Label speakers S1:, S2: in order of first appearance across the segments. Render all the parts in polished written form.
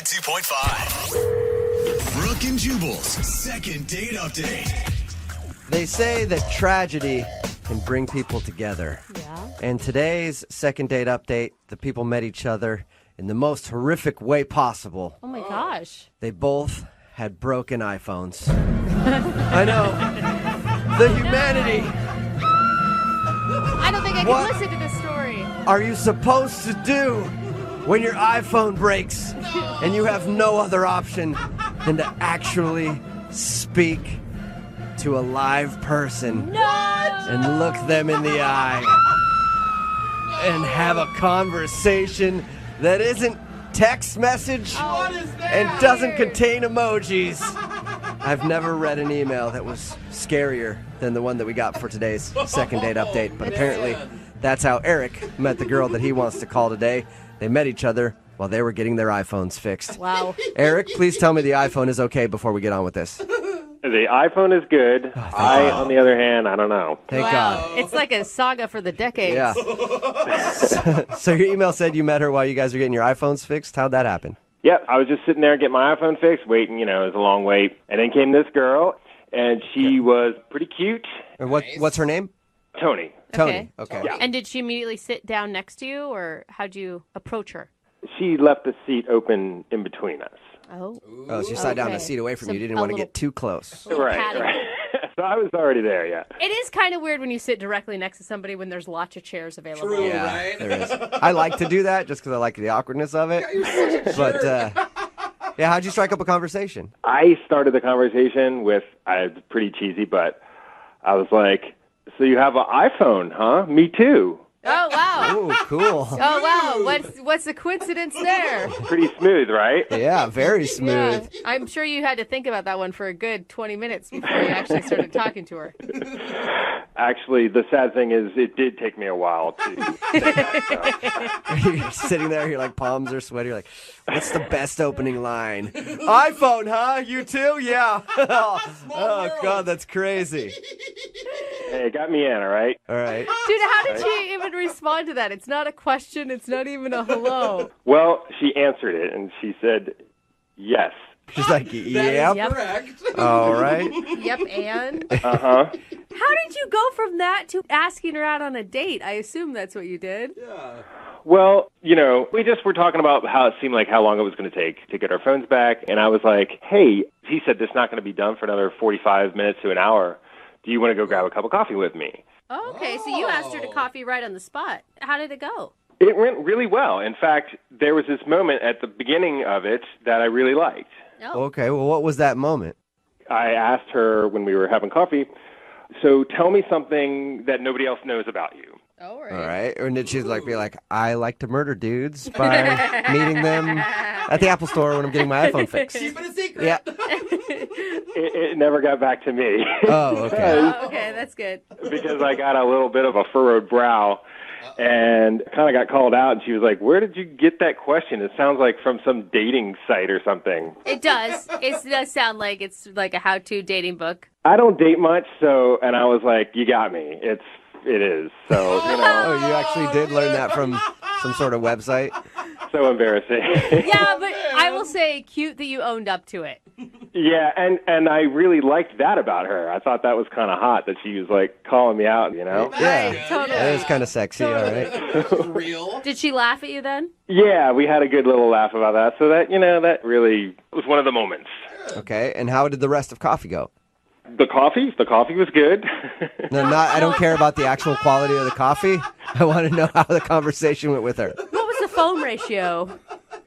S1: 92.5. Brooke and Jubal's second date update.
S2: They say that tragedy can bring people together.
S3: Yeah.
S2: And today's second date update, the people met each other in the most horrific way possible.
S3: Oh my gosh.
S2: They both had broken iPhones. I know. The humanity.
S3: I don't think I
S2: What?
S3: can listen to this story.
S2: Are you supposed to do when your iPhone breaks and you have no other option than to actually speak to a live person and look them in the eye and have a conversation that isn't text message and doesn't contain emojis? I've never read an email that was scarier than the one that we got for today's second date update, but apparently that's how Eric met the girl that he wants to call today. They met each other while they were getting their iPhones fixed.
S3: Wow.
S2: Eric, please tell me the iPhone is okay before we get on with this.
S4: The iPhone is good. On the other hand, I don't know.
S2: Thank
S3: Wow.
S2: God.
S3: It's like a saga for the decades.
S2: Yeah. So your email said you met her while you guys were getting your iPhones fixed. How'd that happen?
S4: Yep, I was just sitting there getting my iPhone fixed, waiting, it was a long wait. And then came this girl, and she was pretty cute.
S2: And what's her name?
S4: Tony.
S2: Tony. Okay.
S4: Yeah.
S3: And did she immediately sit down next to you, or how'd you approach her?
S4: She left the seat open in between us.
S3: Oh.
S2: Oh, she sat down a
S3: Okay.
S2: seat away from
S3: So
S2: you. You didn't
S3: a
S2: want to
S3: little-
S2: get too close.
S3: patting.
S4: Right. So I was already there, yeah.
S3: It is kind of weird when you sit directly next to somebody when there's lots of chairs available.
S5: True.
S2: Yeah,
S5: Right?
S2: there is. I like to do that just because I like the awkwardness of it. But, yeah, how'd you strike up a conversation?
S4: I started the conversation with, it's pretty cheesy, but I was like, so you have an iPhone, huh? Me too.
S3: Oh, wow.
S2: Ooh, cool.
S3: Oh, wow. What's the coincidence there?
S4: Pretty smooth, right?
S2: Yeah, very smooth.
S3: Yeah. I'm sure you had to think about that one for a good 20 minutes before you actually started talking to her.
S4: Actually, the sad thing is it did take me a while to.
S2: You're sitting there, your palms are sweaty. You're like, what's the best opening line? iPhone, huh? You too? Yeah. Oh, God, that's crazy.
S4: Hey, it got me in, all right?
S2: All right.
S3: Dude, how did she even respond to that? It's not a question. It's not even a hello.
S4: Well, she answered it, and she said, yes.
S2: She's like,
S5: That is
S2: yep.
S5: correct.
S2: All right.
S3: Yep, and?
S4: Uh-huh.
S3: How did you go from that to asking her out on a date? I assume that's what you did.
S5: Yeah.
S4: Well, we just were talking about how it seemed like how long it was going to take to get our phones back, and I was like, hey, he said this is not going to be done for another 45 minutes to an hour. Do you want to go grab a cup of coffee with me?
S3: Oh, okay, so you asked her to coffee right on the spot. How did it go?
S4: It went really well. In fact, there was this moment at the beginning of it that I really liked.
S3: Oh,
S2: Okay, well, what was that moment?
S4: I asked her when we were having coffee, so tell me something that nobody else knows about you.
S3: all right.
S2: All right. And did she be like, I like to murder dudes by meeting them at the Apple store when I'm getting my iPhone fixed?
S5: Keep it a secret.
S2: Yeah.
S4: It never got back to me.
S2: Oh, okay.
S3: Oh, okay, that's good.
S4: Because I got a little bit of a furrowed brow and kind of got called out. And she was like, where did you get that question? It sounds like from some dating site or something.
S3: It does. It does sound like it's like a how-to dating book.
S4: I don't date much, and I was like, you got me. It is. So,
S2: Oh, you actually did learn that from some sort of website?
S4: so embarrassing.
S3: Yeah, but I will say cute that you owned up to it.
S4: Yeah, and I really liked that about her. I thought that was kind of hot that she was like calling me out,
S2: Yeah.
S3: Totally.
S2: That is kind of sexy, all right.
S5: Real.
S3: Did she laugh at you then?
S4: Yeah, we had a good little laugh about that. So that, that really was one of the moments.
S2: Okay, and how did the rest of coffee go?
S4: The coffee was good.
S2: No, I don't care about the actual quality of the coffee. I want to know how the conversation went with her.
S3: What was the phone ratio?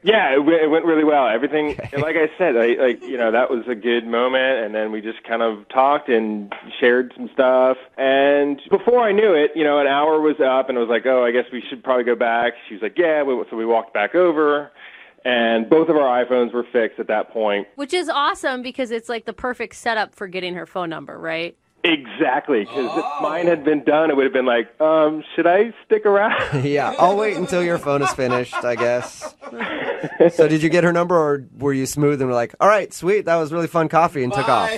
S4: Yeah, it went really well. Everything, like I said, that was a good moment. And then we just kind of talked and shared some stuff. And before I knew it, an hour was up, and I was like, oh, I guess we should probably go back. She was like, yeah. So we walked back over, and both of our iPhones were fixed at that point.
S3: Which is awesome because it's like the perfect setup for getting her phone number, right?
S4: Exactly, because if mine had been done, it would have been like, should I stick around?
S2: Yeah, I'll wait until your phone is finished, I guess. So did you get her number, or were you smooth and were like, all right, sweet, that was really fun coffee, and took off?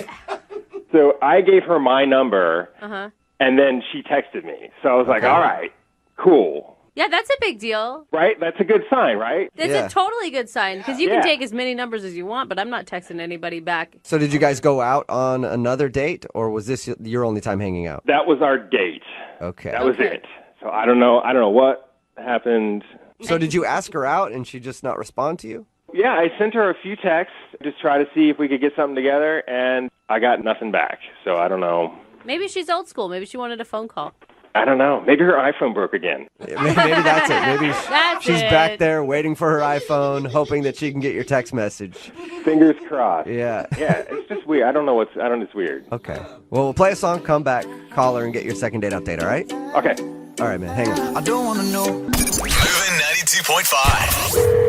S4: So I gave her my number,
S3: Uh-huh.
S4: and then she texted me. So I was like, all right, cool.
S3: Yeah, that's a big deal.
S4: right? That's a good sign, right?
S3: That's
S2: Yeah.
S3: a totally good sign because you
S4: Yeah.
S3: can take as many numbers as you want, but I'm not texting anybody back.
S2: So did you guys go out on another date, or was this your only time hanging out?
S4: That was our date.
S2: Okay.
S4: That was it. So I don't know what happened.
S2: So did you ask her out and she just not respond to you?
S4: Yeah, I sent her a few texts, just try to see if we could get something together, and I got nothing back. So I don't know.
S3: Maybe she's old school. Maybe she wanted a phone call.
S4: I don't know. Maybe her iPhone broke again.
S2: Maybe that's it. Maybe
S3: That's
S2: she's
S3: it.
S2: back there waiting for her iPhone, hoping that she can get your text message.
S4: Fingers crossed.
S2: Yeah.
S4: Yeah, it's just weird. It's weird.
S2: Okay. Well, we'll play a song, come back, call her, and get your second date update, all right?
S4: Okay.
S2: All right, man. Hang on.
S5: I don't want to know.
S1: Moving 92.5.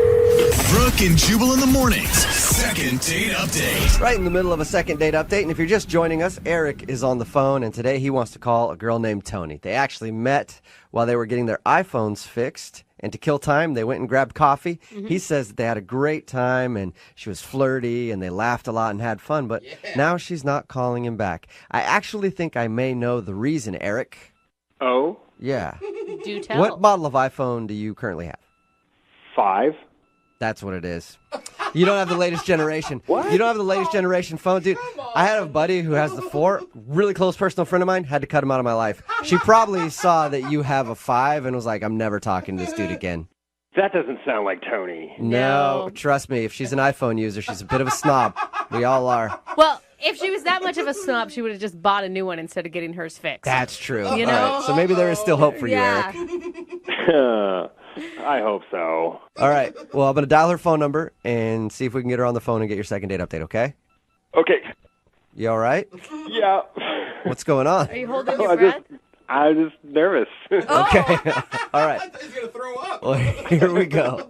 S1: Brooke and Jubal in the mornings. Second date update.
S2: Right in the middle of a second date update, and if you're just joining us, Eric is on the phone, and today he wants to call a girl named Tony. They actually met while they were getting their iPhones fixed, and to kill time, they went and grabbed coffee. He says that they had a great time, and she was flirty, and they laughed a lot and had fun, but now she's not calling him back. I actually think I may know the reason, Eric.
S4: Oh,
S2: Yeah.
S3: Do tell.
S2: What model of iPhone do you currently have?
S4: 5.
S2: That's what it is. You don't have the latest generation.
S4: What?
S2: You don't have the latest generation phone, dude. I had a buddy who has the 4, really close personal friend of mine, had to cut him out of my life. She probably saw that you have a 5 and was like, I'm never talking to this dude again.
S4: That doesn't sound like Tony.
S2: No, trust me, if she's an iPhone user, she's a bit of a snob. We all are.
S3: Well, if she was that much of a snob, she would have just bought a new one instead of getting hers fixed.
S2: That's true.
S3: You
S2: All
S3: know?
S2: right, so maybe there is still hope for you,
S3: yeah.
S2: Eric.
S4: I hope so.
S2: All right, well, I'm going to dial her phone number and see if we can get her on the phone and get your second date update, okay?
S4: Okay.
S2: You all right?
S4: Yeah.
S2: What's going on?
S3: Are you holding your breath?
S4: I was just nervous.
S2: Okay. All right.
S5: He's going to throw up.
S2: Well, here we go.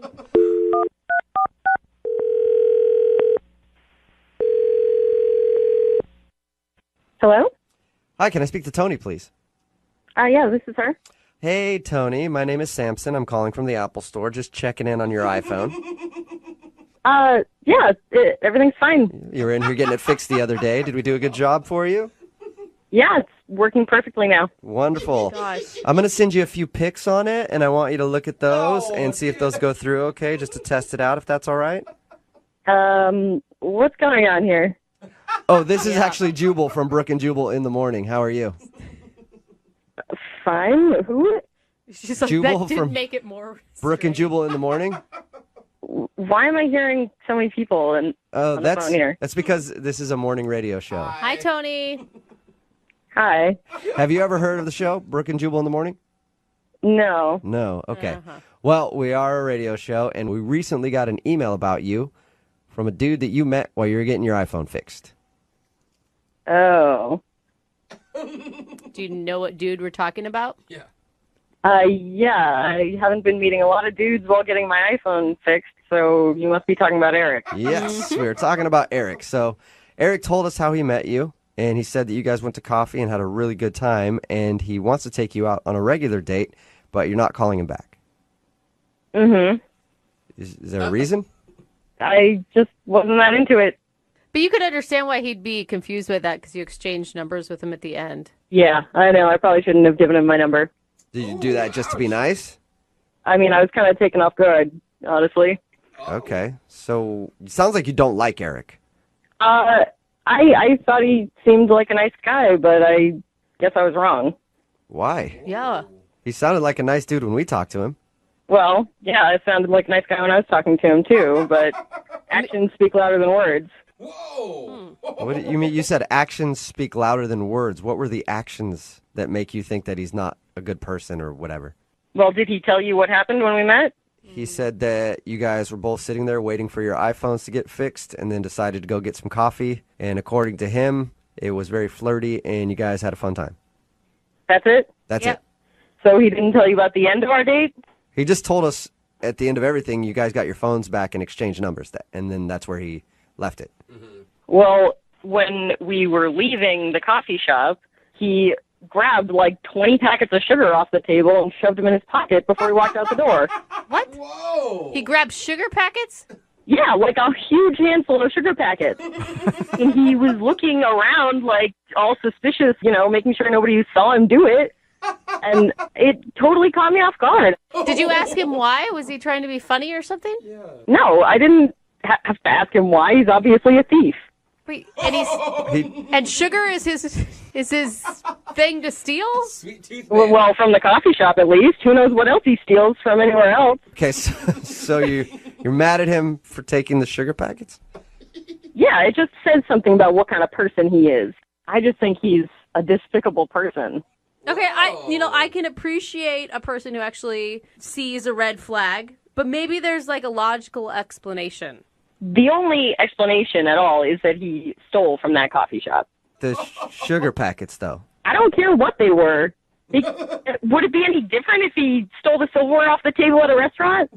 S6: Hello?
S2: Hi, can I speak to Tony, please?
S6: Yeah, this is her.
S2: Hey, Tony. My name is Samson. I'm calling from the Apple Store, just checking in on your iPhone.
S6: Yeah, everything's fine.
S2: You were in here getting it fixed the other day. Did we do a good job for you?
S6: Yeah, it's working perfectly now.
S2: Wonderful.
S3: Gosh.
S2: I'm going to send you a few pics on it, and I want you to look at those and see if those go through okay, just to test it out, if that's all right.
S6: What's going on here?
S2: Oh, this is actually Jubal from Brooke and Jubal in the morning. How are you?
S6: Fine? Who?
S3: She's like,
S2: Jubal
S3: that didn't
S2: from
S3: make it more.
S2: Brooke and Jubal in the morning?
S6: Why am I hearing so many people on the phone here?
S2: That's because this is a morning radio show.
S3: Hi, Tony.
S6: Hi.
S2: Have you ever heard of the show, Brooke and Jubal in the morning?
S6: No.
S2: No. Okay. Well, we are a radio show, and we recently got an email about you from a dude that you met while you were getting your iPhone fixed.
S6: Oh.
S3: Do you know what dude we're talking about?
S5: Yeah.
S6: Yeah, I haven't been meeting a lot of dudes while getting my iPhone fixed, so you must be talking about Eric.
S2: Yes, we were talking about Eric. So Eric told us how he met you, and he said that you guys went to coffee and had a really good time, and he wants to take you out on a regular date, but you're not calling him back.
S6: Mm-hmm.
S2: Is there a reason?
S6: I just wasn't that into it.
S3: But you could understand why he'd be confused with that because you exchanged numbers with him at the end.
S6: Yeah, I know. I probably shouldn't have given him my number.
S2: Did you do that just to be nice?
S6: I mean, I was kind of taken off guard, honestly.
S2: Okay. So it sounds like you don't like Eric.
S6: I thought he seemed like a nice guy, but I guess I was wrong.
S2: Why?
S3: Yeah.
S2: He sounded like a nice dude when we talked to him.
S6: Well, yeah, I sounded like a nice guy when I was talking to him, too, but actions speak louder than words.
S5: Whoa.
S2: What do you mean? You said actions speak louder than words. What were the actions that make you think that he's not a good person or whatever?
S6: Well, did he tell you what happened when we met?
S2: He said that you guys were both sitting there waiting for your iPhones to get fixed and then decided to go get some coffee. And according to him, it was very flirty and you guys had a fun time.
S6: That's it?
S2: That's
S3: Yep.
S2: it.
S6: So he didn't tell you about the end of our date?
S2: He just told us at the end of everything, you guys got your phones back and exchanged numbers. And then that's where he left it.
S6: Well, when we were leaving the coffee shop, he grabbed like 20 packets of sugar off the table and shoved them in his pocket before he walked out the door.
S3: What?
S5: Whoa.
S3: He grabbed sugar packets?
S6: Yeah, like a huge handful of sugar packets. And he was looking around like all suspicious, you know, making sure nobody saw him do it. And it totally caught me off guard.
S3: Did you ask him why? Was he trying to be funny or something?
S6: No, I didn't have to ask him why. He's obviously a thief.
S3: Wait, and and sugar is his thing to steal?
S5: Sweet tooth man.
S6: Well, from the coffee shop at least. Who knows what else he steals from anywhere else?
S2: Okay, so you're mad at him for taking the sugar packets?
S6: Yeah, it just says something about what kind of person he is. I just think he's a despicable person.
S3: Okay, I can appreciate a person who actually sees a red flag, but maybe there's like a logical explanation.
S6: The only explanation at all is that he stole from that coffee shop.
S2: The sugar packets, though.
S6: I don't care what they were. Would it be any different if he stole the silverware off the table at a restaurant?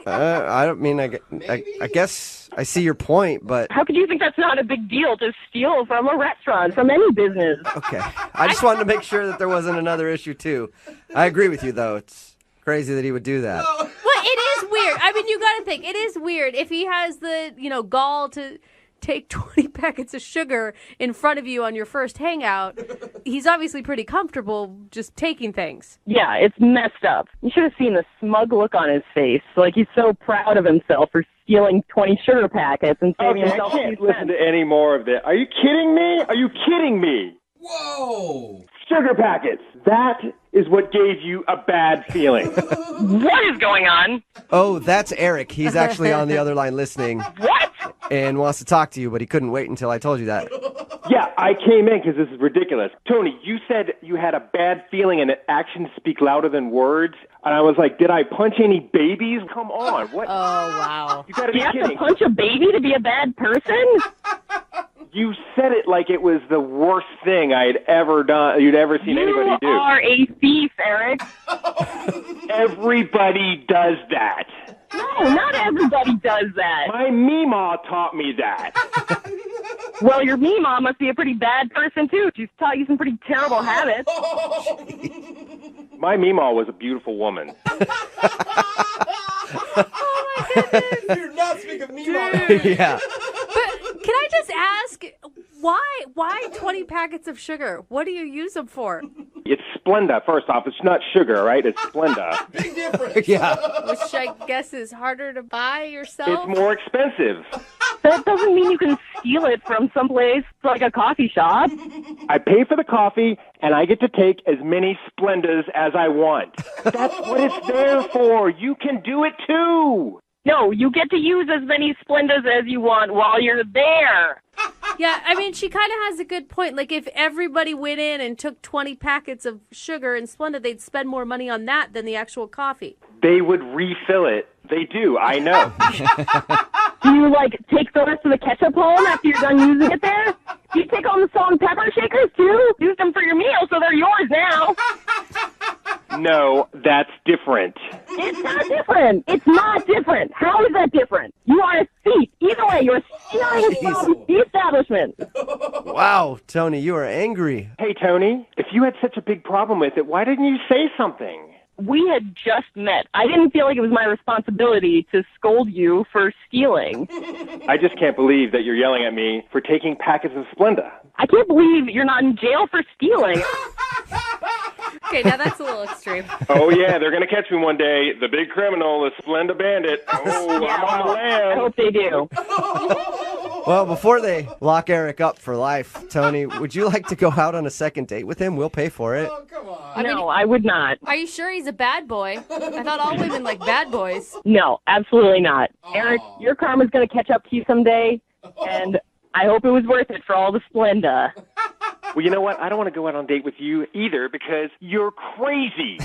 S2: I don't mean, I guess I see your point, but...
S6: How could you think that's not a big deal to steal from a restaurant, from any business?
S2: Okay. I just wanted to make sure that there wasn't another issue, too. I agree with you, though. It's crazy that he would do that.
S3: Well, it is weird. I mean, you got to think, it is weird if he has the, gall to take 20 packets of sugar in front of you on your first hangout. He's obviously pretty comfortable just taking things.
S6: Yeah, it's messed up. You should have seen the smug look on his face. Like he's so proud of himself for stealing 20 sugar packets and saving
S4: Okay, I
S6: himself
S4: can't
S6: 2
S4: listen
S6: cents.
S4: to any more of this. Are you kidding me? Are you kidding me?
S5: Whoa.
S4: Sugar packets. That is what gave you a bad feeling.
S6: What is going on?
S2: Oh, that's Eric. He's actually on the other line listening
S6: What?
S2: and wants to talk to you, but he couldn't wait until I told you that.
S4: Yeah, I came in because this is ridiculous. Tony, you said you had a bad feeling and that actions speak louder than words. And I was like, did I punch any babies? Come on. What?
S3: Oh, wow.
S4: You gotta
S6: Do
S4: be
S6: you have to
S4: kidding.
S6: punch a baby to be a bad person?
S4: You said it like it was the worst thing I'd ever done. You'd ever seen anybody do.
S6: You are a thief, Eric.
S4: Everybody does that.
S6: No, not everybody does that.
S4: My Meemaw taught me that.
S6: Well, your Meemaw must be a pretty bad person, too. She's taught you some pretty terrible habits.
S4: My Meemaw was a beautiful woman.
S5: You're not speaking of me, Mom.
S2: Yeah.
S3: But can I just ask, why 20 packets of sugar? What do you use them for?
S4: It's Splenda, first off. It's not sugar, right? It's Splenda.
S5: Big difference.
S2: Yeah.
S3: Which I guess is harder to buy yourself.
S4: It's more expensive.
S6: That doesn't mean you can steal it from someplace like a coffee shop.
S4: I pay for the coffee, and I get to take as many Splendas as I want. That's what it's there for. You can do it, too.
S6: No, you get to use as many Splendas as you want while you're there.
S3: Yeah, I mean, she kind of has a good point. Like, if everybody went in and took 20 packets of sugar and Splenda, they'd spend more money on that than the actual coffee.
S4: They would refill it. They do. I know.
S6: Do you, take the rest of the ketchup home after you're done using it there? Do you take home the salt and pepper shakers, too? Use them for your meal, so they're yours now.
S4: No, that's different.
S6: It's not different. It's not different. How is that different? You are a thief. Either way, you're stealing from the establishment.
S2: Wow, Tony, you are angry.
S4: Hey, Tony, if you had such a big problem with it, why didn't you say something?
S6: We had just met. I didn't feel like it was my responsibility to scold you for stealing.
S4: I just can't believe that you're yelling at me for taking packets of Splenda.
S6: I can't believe you're not in jail for stealing.
S3: Okay, now that's a little extreme.
S4: Oh, yeah, they're going to catch me one day. The big criminal, the Splenda bandit. Oh,
S6: Yeah,
S4: I'm on
S6: well, I
S4: land.
S6: hope they do.
S2: Well, before they lock Eric up for life, Tony, would you like to go out on a second date with him? We'll pay for it.
S5: Oh, come on.
S6: No, I would not.
S3: Are you sure he's a bad boy? I thought all women like bad boys.
S6: No, absolutely not. Eric, your karma's going to catch up to you someday, and I hope it was worth it for all the Splenda.
S4: Well, you know what? I don't want to go out on a date with you either because you're crazy.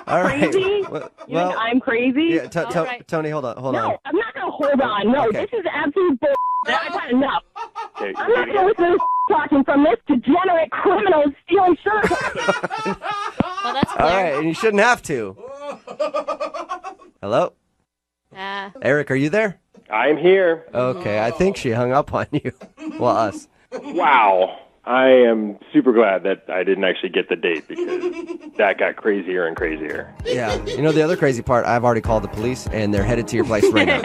S2: All right.
S6: Crazy?
S2: Well,
S6: You think I'm crazy?
S2: yeah,
S3: All right.
S2: Tony, hold on.
S6: No, I'm not going to hold on. No,
S2: Okay.
S6: this is absolute bull. I've had enough.
S4: Okay,
S6: I'm not going to listen to this talking from this degenerate criminal stealing sugar packets.
S3: Well, that's
S2: All
S3: clear.
S2: right, and you shouldn't have to. Hello? Eric, are you there?
S4: I'm here.
S2: Okay, I think she hung up on you. Well, us.
S4: Wow. I am super glad that I didn't actually get the date because that got crazier and crazier.
S2: Yeah. You know the other crazy part? I've already called the police, and they're headed to your place right now.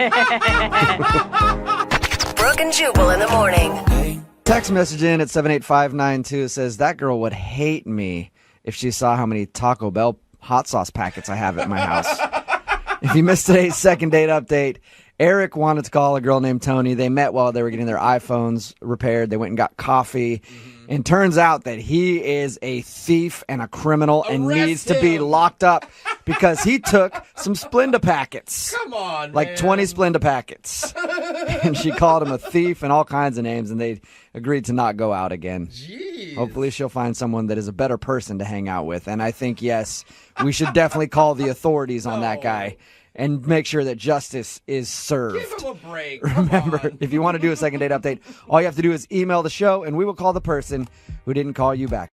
S7: Brooke and Jubal in the morning.
S8: Text message in at 78592 says, that girl would hate me
S2: if she saw how many Taco Bell hot sauce packets I have at my house. If you missed today's second date update, Eric wanted to call a girl named Tony. They met while they were getting their iPhones repaired. They went and got coffee. And turns out that he is a thief and a criminal and
S5: Arrest
S2: needs to be
S5: him.
S2: locked up because he took some Splenda packets.
S5: Come on,
S2: Like
S5: man.
S2: 20 Splenda packets. And she called him a thief and all kinds of names, and they agreed to not go out again.
S5: Jeez.
S2: Hopefully she'll find someone that is a better person to hang out with. And I think, yes, we should definitely call the authorities on that guy and make sure that justice is served.
S5: Give him a break. Come
S2: Remember,
S5: on.
S2: if you want to do a second date update, all you have to do is email the show, and we will call the person who didn't call you back.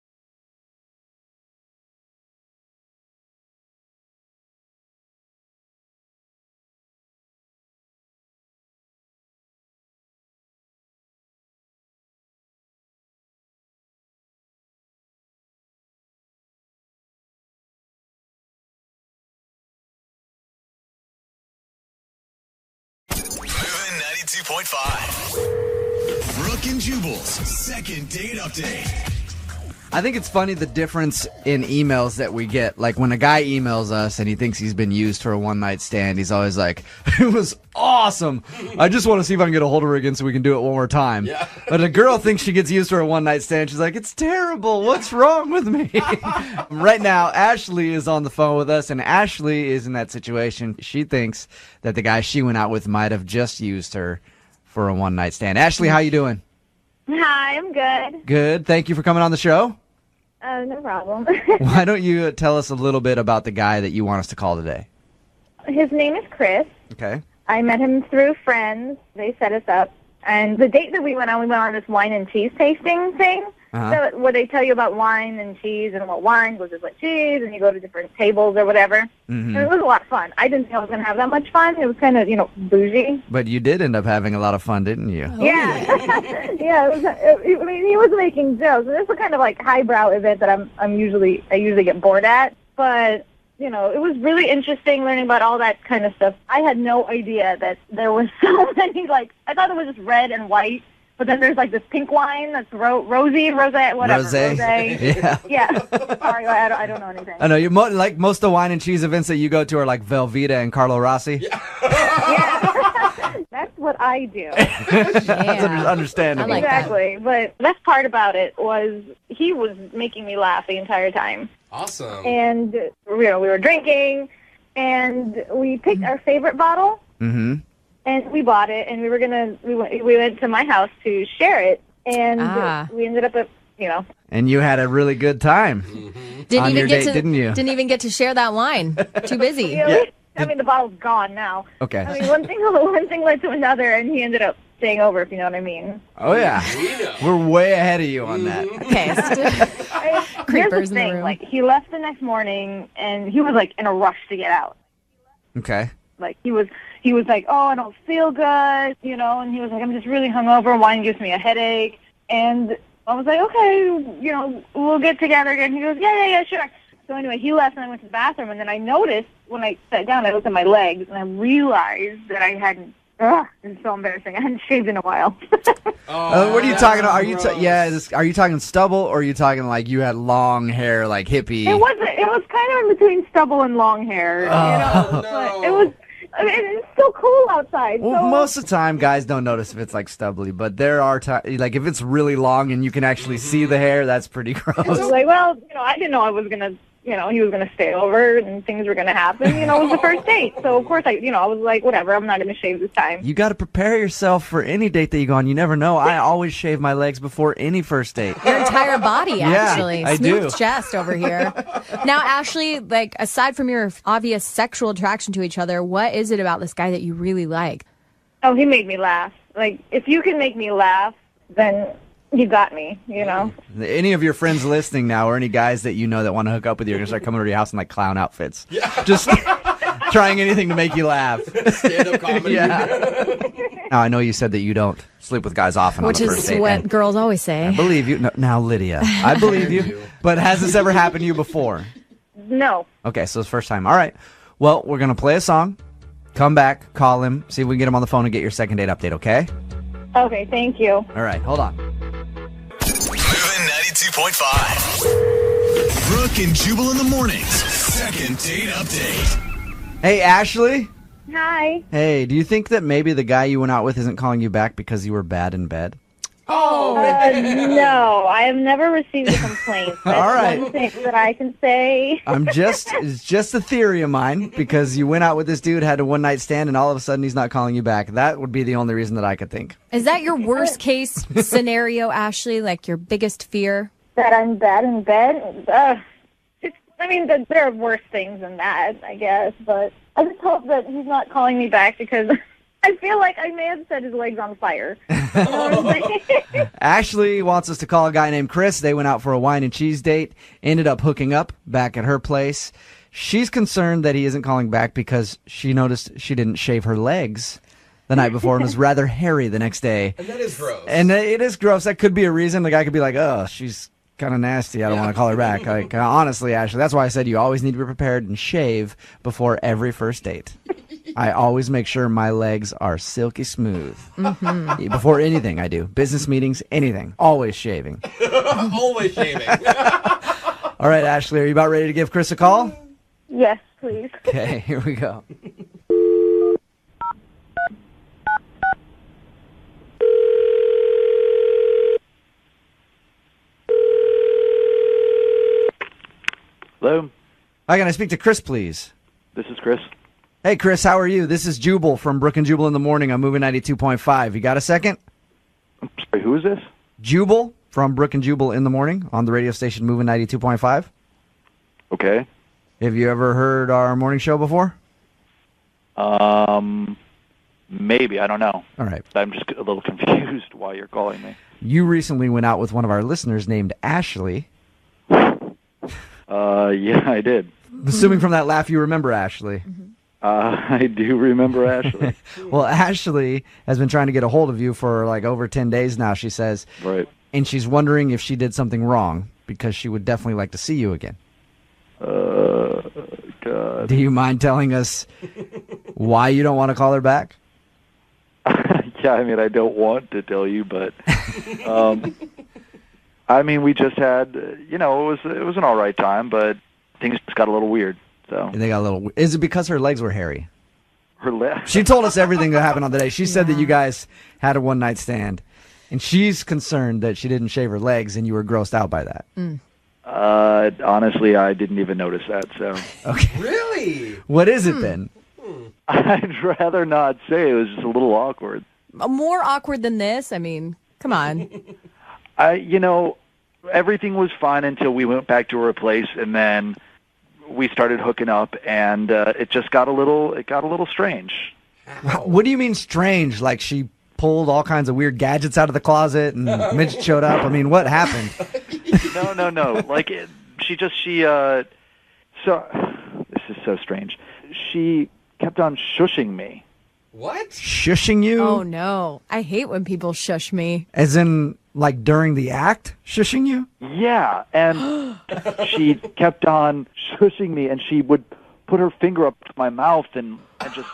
S1: Moving 92.5. Brooke and Jubal's second date update.
S2: I think it's funny the difference in emails that we get. Like when a guy emails us and he thinks he's been used for a one-night stand, he's always like, it was awesome. I just want to see if I can get a hold of her again so we can do it one more time.
S5: Yeah.
S2: But a girl thinks she gets used for a one-night stand. She's like, it's terrible. What's wrong with me? Right now, Ashley is on the phone with us, and Ashley is in that situation. She thinks that the guy she went out with might have just used her for a one-night stand. Ashley, how you doing?
S7: Hi, I'm good.
S2: Good. Thank you for coming on the show.
S7: No problem.
S2: Why don't you tell us a little bit about the guy that you want us to call today?
S7: His name is Chris.
S2: Okay.
S7: I met him through friends. They set us up. And the date that we went on this wine and cheese tasting thing.
S2: Uh-huh.
S7: So where they tell you about wine and cheese and what wine goes with what cheese, and you go to different tables or whatever.
S2: Mm-hmm.
S7: And it was a lot of fun. I didn't think I was going to have that much fun. It was kind of, bougie.
S2: But you did end up having a lot of fun, didn't you?
S7: Yeah. Yeah. I mean, he was making jokes. And this is the kind of like highbrow event that I usually get bored at. But it was really interesting learning about all that kind of stuff. I had no idea that there was so many, I thought it was just red and white, but then there's, this pink wine that's rosé, whatever.
S2: Rosé?
S7: Rosé. Yeah. Sorry, I don't know anything.
S2: I know, you like most of the wine and cheese events that you go to are like Velveeta and Carlo Rossi.
S7: Yeah. That's what I do.
S2: That's understandable.
S3: I like that.
S7: Exactly. But the best part about it was he was making me laugh the entire time.
S5: Awesome.
S7: And, we were drinking, and we picked our favorite bottle,
S2: Mm-hmm.
S7: and we bought it, and we went to my house to share it, and we ended up at,
S2: And you had a really good time on your date, didn't you?
S8: Didn't even get to share that wine. Too busy.
S7: I mean, the bottle's gone now.
S2: Okay.
S7: I mean, one thing led to another, and he ended up staying over, if you know what I mean.
S2: Oh, yeah. We're way ahead of you on that.
S8: Okay.
S7: Here's
S8: Creepers
S7: the
S8: in the
S7: thing,
S8: room.
S7: he left the next morning, and he was, in a rush to get out.
S2: Okay.
S7: He was like, oh, I don't feel good, and he was like, I'm just really hungover. Wine gives me a headache. And I was like, okay, we'll get together again. He goes, yeah, sure. So anyway, he left, and I went to the bathroom, and then I noticed when I sat down, I looked at my legs, and I realized that I hadn't. It's so embarrassing. I hadn't shaved in a while.
S2: What are you talking about? Are you are you talking stubble, or are you talking like you had long hair, like hippie?
S7: It was kind of in between stubble and long hair. But it was. I mean, it's still cool outside.
S2: Well,
S7: so.
S2: most of the time, guys don't notice if it's stubbly, but there are times, if it's really long and you can actually see the hair, that's pretty
S7: I
S2: gross.
S7: was like, well, I didn't know I was gonna, he was gonna stay over and things were gonna happen. It was the first date, so of course I was like, whatever, I'm not gonna shave this time.
S2: You got to prepare yourself for any date that you go on. You never know. I always shave my legs before any first date.
S8: Your entire body, actually.
S2: I
S8: Smooth
S2: do.
S8: chest over here. Now, Ashley, aside from your obvious sexual attraction to each other, what is it about this guy that you really like?
S7: Oh, he made me laugh. If you can make me laugh, then you got me,
S2: Any of your friends listening now, or any guys that you know that want to hook up with you, are going to start coming over to your house in clown outfits. Yeah. Just trying anything to make you laugh.
S5: Stand-up comedy.
S2: Yeah. Now, I know you said that you don't sleep with guys often
S8: Which
S2: on the first
S8: is
S2: date.
S8: what
S2: and
S8: girls always say.
S2: I believe you. No, now, Lydia, I believe you. But has this ever happened to you before?
S7: No.
S2: Okay, so it's the first time. All right. Well, we're going to play a song, come back, call him, see if we can get him on the phone and get your second date update, okay?
S7: Okay, thank you.
S2: All right, hold on.
S1: Moving 92.5. Brooke and Jubal in the mornings. Second date update.
S9: Hey, Ashley.
S7: Hi.
S9: Hey, do you think that maybe the guy you went out with isn't calling you back because you were bad in bed?
S7: No, I have never received a complaint. That's
S9: All right.
S7: one thing that I can say.
S9: It's just a theory of mine because you went out with this dude, had a one-night stand, and all of a sudden he's not calling you back. That would be the only reason that I could think.
S8: Is that your worst case scenario, Ashley? Like your biggest fear?
S7: That I'm bad in bed. There are worse things than that, I guess. But I just hope that he's not calling me back because I feel like I may have set his legs on fire. You know what I'm saying?
S9: Ashley wants us to call a guy named Chris. They went out for a wine and cheese date, ended up hooking up back at her place. She's concerned that he isn't calling back because she noticed she didn't shave her legs the night before and was rather hairy the next day.
S5: And that is gross.
S9: And it is gross. That could be a reason. The guy could be like, oh, she's kind of nasty. I don't want to call her back. Like, honestly, Ashley, that's why I said you always need to be prepared and shave before every first date. I always make sure my legs are silky smooth. Mm-hmm. Before anything I do. Business meetings, anything. Always shaving.
S5: Always shaving.
S9: All right, Ashley, are you about ready to give Chris a call?
S7: Yes, please.
S9: Okay, here we go.
S10: Hello,
S9: Hi, can I speak to Chris, please?
S10: this is Chris.
S9: Hey, Chris, how are you? This is Jubal from Brooke and Jubal in the Morning on Moving 92.5. You got a second?
S10: I'm sorry, who is this?
S9: Jubal from Brooke and Jubal in the Morning on the radio station Moving 92.5.
S10: Okay.
S9: Have you ever heard our morning show before?
S10: Maybe, I don't know.
S9: All right.
S10: I'm just a little confused why you're calling me.
S9: You recently went out with one of our listeners named Ashley.
S10: Yeah, I did.
S9: Assuming from that laugh you remember Ashley.
S10: I do remember Ashley.
S9: Well, Ashley has been trying to get a hold of you for like over 10 days now, she says.
S10: Right.
S9: And she's wondering if she did something wrong because she would definitely like to see you again.
S10: God.
S9: Do you mind telling us why you don't want to call her back?
S10: Yeah, I mean, I don't want to tell you, but I mean, we just had, it was an all right time, but things just got a little weird. So
S9: And they got a little. Is it because her legs were hairy?
S10: her left.
S9: She told us everything that happened on the day. She said that you guys had a one-night stand, and she's concerned that she didn't shave her legs, and you were grossed out by that.
S10: Honestly, I didn't even notice that. So
S9: Okay.
S5: Really?
S9: What is it then?
S10: I'd rather not say. It was just a little awkward.
S8: More awkward than this? I mean, come on.
S10: Everything was fine until we went back to her place, and then we started hooking up, and it just got a little strange.
S9: What do you mean strange? Like she pulled all kinds of weird gadgets out of the closet and Mitch showed up? I mean, what happened?
S10: No. Like so this is so strange. She kept on shushing me.
S5: What?
S9: Shushing you?
S8: Oh, no. I hate when people shush me.
S9: As in, like, during the act? Shushing you?
S10: Yeah, and she kept on shushing me, and she would put her finger up to my mouth and just,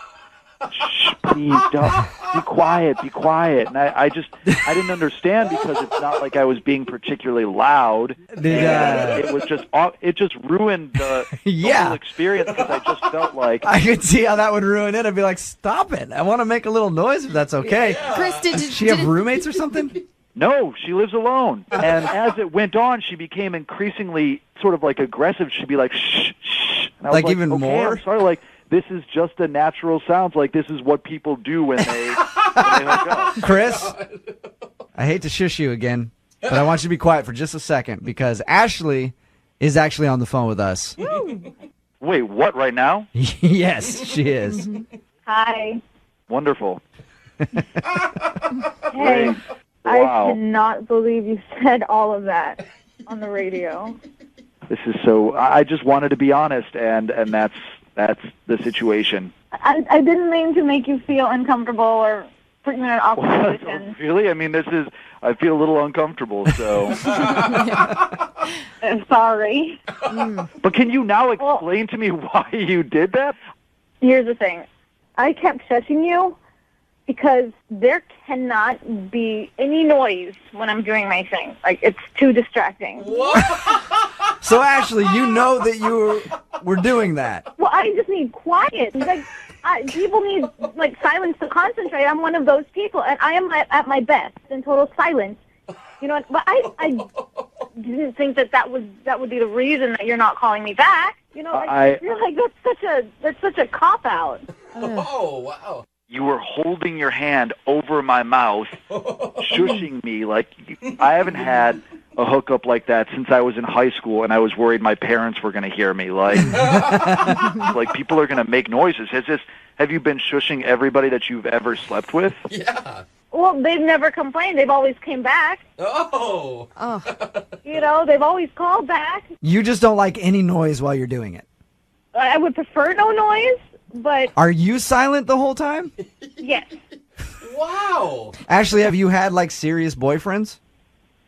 S10: shh, please don't, be quiet. And I didn't understand because it's not like I was being particularly loud. It just ruined the whole experience because I just felt like.
S9: I could see how that would ruin it. I'd be like, stop it. I want to make a little noise if that's okay.
S5: Yeah.
S8: Chris,
S9: Does she have roommates or something?
S10: No, she lives alone. And as it went on, she became increasingly sort of like aggressive. She'd be like, shh, shh. And I was
S9: Like even
S10: okay,
S9: more?
S10: I'm sorry, like, this is just a natural sound. Like, this is what people do when they hook up.
S9: Chris, I hate to shush you again, but I want you to be quiet for just a second because Ashley is actually on the phone with us.
S10: Wait, what, right now?
S9: Yes, she is.
S7: Hi.
S10: Wonderful.
S7: Hey,
S10: Wow.
S7: I cannot believe you said all of that on the radio.
S10: This is so. I just wanted to be honest, and that's the situation.
S7: I didn't mean to make you feel uncomfortable or put you in an awkward position.
S10: Really? I mean, I feel a little uncomfortable, so.
S7: Sorry.
S10: But can you now explain to me why you did that?
S7: Here's the thing. I kept shushing you because there cannot be any noise when I'm doing my thing. Like, it's too distracting.
S5: What?
S9: So, Ashley, you know that you were doing that.
S7: Well, I just need quiet. Like, people need like silence to concentrate. I'm one of those people, and I am at my best in total silence. You know, but I didn't think that would be the reason that you're not calling me back. You know, I feel like that's such a cop out.
S5: Oh, wow.
S10: You were holding your hand over my mouth, shushing me. Like, I haven't had a hookup like that since I was in high school, and I was worried my parents were going to hear me. Like, like people are going to make noises. Have you been shushing everybody that you've ever slept with?
S5: Yeah.
S7: Well, they've never complained. They've always came back.
S5: Oh.
S7: You know, they've always called back.
S9: You just don't like any noise while you're doing it.
S7: I would prefer no noise, but
S9: Are you silent the whole time?
S7: yes.
S5: Wow.
S9: Ashley, have you had like serious boyfriends?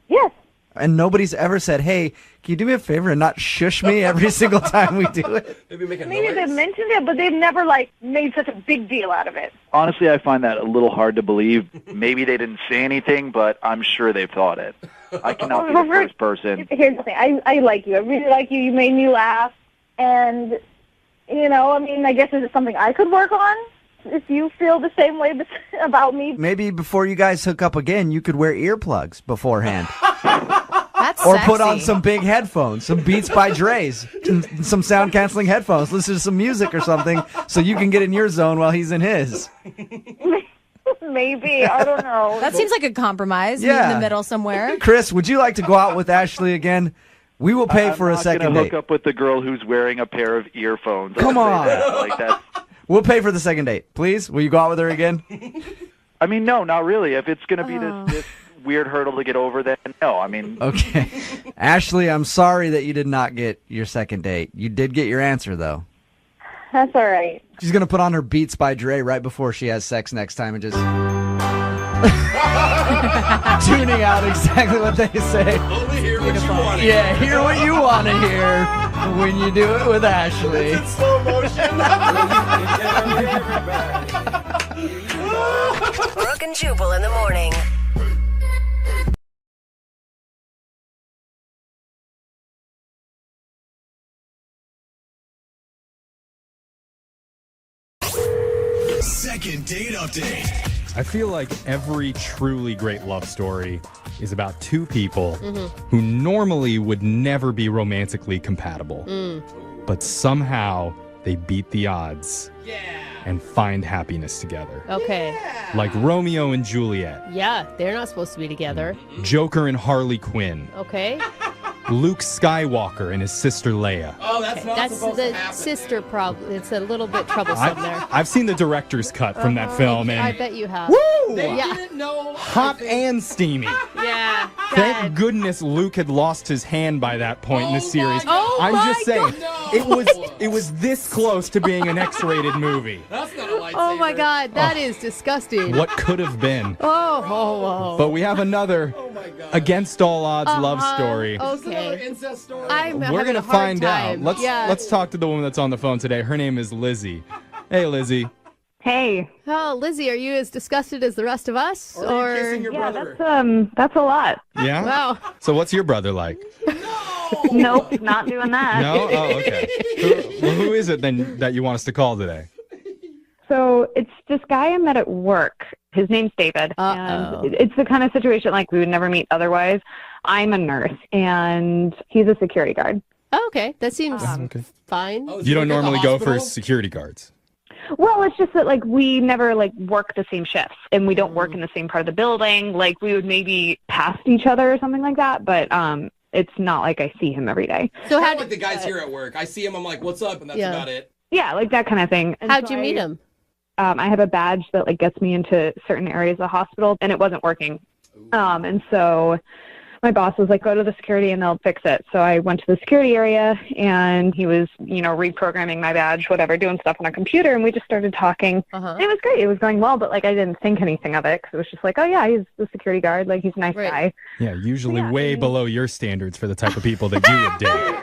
S7: Yes.
S9: And nobody's ever said, hey, can you do me a favor and not shush me every single time we do it?
S5: Maybe make a
S7: Maybe
S5: noise.
S7: they've mentioned it, but they've never, like, made such a big deal out of it.
S10: Honestly, I find that a little hard to believe. Maybe they didn't say anything, but I'm sure they've thought it. I cannot be the first person.
S7: Here's the thing. I like you. I really like you. You made me laugh. And, you know, I mean, I guess is it something I could work on? If you feel the same way about me.
S9: Maybe before you guys hook up again, you could wear earplugs beforehand.
S8: That's
S9: Or put on
S8: sexy.
S9: some big headphones, some Beats by Dre's, some sound-canceling headphones, listen to some music or something so you can get in your zone while he's in his.
S7: Maybe. I don't know.
S8: That seems like a compromise. Meet
S9: Yeah.
S8: in the middle somewhere.
S9: Chris, would you like to go out with Ashley again? We will pay for a second
S10: I'm not
S9: date.
S10: gonna hook up with the girl who's wearing a pair of earphones.
S9: Come
S10: I'll say
S9: on.
S10: that. Like that.
S9: We'll pay for the second date. Please, will you go out with her again?
S10: I mean, no, not really. If it's gonna be this weird hurdle to get over, then no. I mean,
S9: Okay. Ashley, I'm sorry that you did not get your second date. You did get your answer, though.
S7: That's all right.
S9: She's going to put on her Beats by Dre right before she has sex next time and just tuning out exactly what they say.
S5: Only hear what you want.
S9: Yeah, hear what you want to hear when you do it with Ashley.
S5: In slow motion.
S11: Brooke and Jubal in the morning.
S1: Second date update.
S12: I feel like every truly great love story is about two people who normally would never be romantically compatible. But somehow they beat the odds and find happiness together.
S3: Okay.
S12: Like Romeo and Juliet,
S3: Yeah, they're not supposed to be together.
S12: Joker and Harley Quinn,
S3: Okay.
S12: Luke Skywalker and his sister Leia.
S5: Oh, that's not
S3: That's
S5: supposed to
S3: the
S5: happen.
S3: sister problem. It's a little bit troublesome there.
S12: I've seen the director's cut from that film,
S3: I
S12: and
S3: bet you have.
S12: woo!
S5: They
S3: Yeah.
S5: didn't know.
S12: Hot and steamy.
S3: Yeah.
S12: Thank
S3: God.
S12: goodness Luke had lost his hand by that point in the
S5: Oh
S12: series.
S5: my God.
S12: I'm
S3: Oh
S12: just
S3: my
S12: saying,
S5: God.
S12: it was this close to being an X-rated movie.
S5: That's not a lightsaber.
S3: Oh my God, that is disgusting.
S12: What could have been?
S3: Oh.
S12: But we have another
S5: Oh my God.
S12: against all odds love story.
S5: Is this another
S3: Okay.
S5: incest story?
S3: I'm
S12: We're
S3: having
S12: gonna
S3: a hard
S12: find
S3: time.
S12: out.
S3: Yeah.
S12: Let's talk to the woman that's on the phone today. Her name is Lizzie. Hey, Lizzie.
S13: Hey.
S3: Oh, Lizzie, are you as disgusted as the rest of us?
S5: Or are you kissing your brother?
S13: That's a lot.
S12: Yeah.
S3: Wow.
S12: So what's your brother like?
S13: Nope, not doing that.
S12: No. Oh, okay. Who is it then that you want us to call today?
S13: So it's this guy I met at work. His name's David.
S3: Uh-oh.
S13: And it's the kind of situation like we would never meet otherwise. I'm a nurse, and he's a security guard.
S3: Oh, okay, that seems
S12: Okay.
S3: fine.
S5: Oh, is
S12: You
S5: he
S12: don't
S5: like at the
S12: normally go for
S5: hospital?
S12: security guards.
S13: Well, it's just that like we never like work the same shifts, and we don't work in the same part of the building. Like we would maybe pass each other or something like that, but it's not like I see him every day.
S3: So
S5: Kinda
S3: how
S5: like the guys here at work. I see him, I'm like, what's up? And that's
S3: Yeah.
S5: about it.
S13: Yeah, like that kind of thing. And
S3: how'd
S13: so
S3: you meet him?
S13: I have a badge that like gets me into certain areas of the hospital, and it wasn't working. And so my boss was like, go to the security and they'll fix it. So I went to the security area, and he was, reprogramming my badge, whatever, doing stuff on a computer, and we just started talking.
S3: Uh-huh.
S13: It was great. It was going well, but like I didn't think anything of it because it was just like, oh yeah, he's the security guard. Like he's a nice
S3: Right.
S13: guy.
S12: Yeah, usually
S13: Yeah,
S12: way
S13: I mean-
S12: below your standards for the type of people that you would date.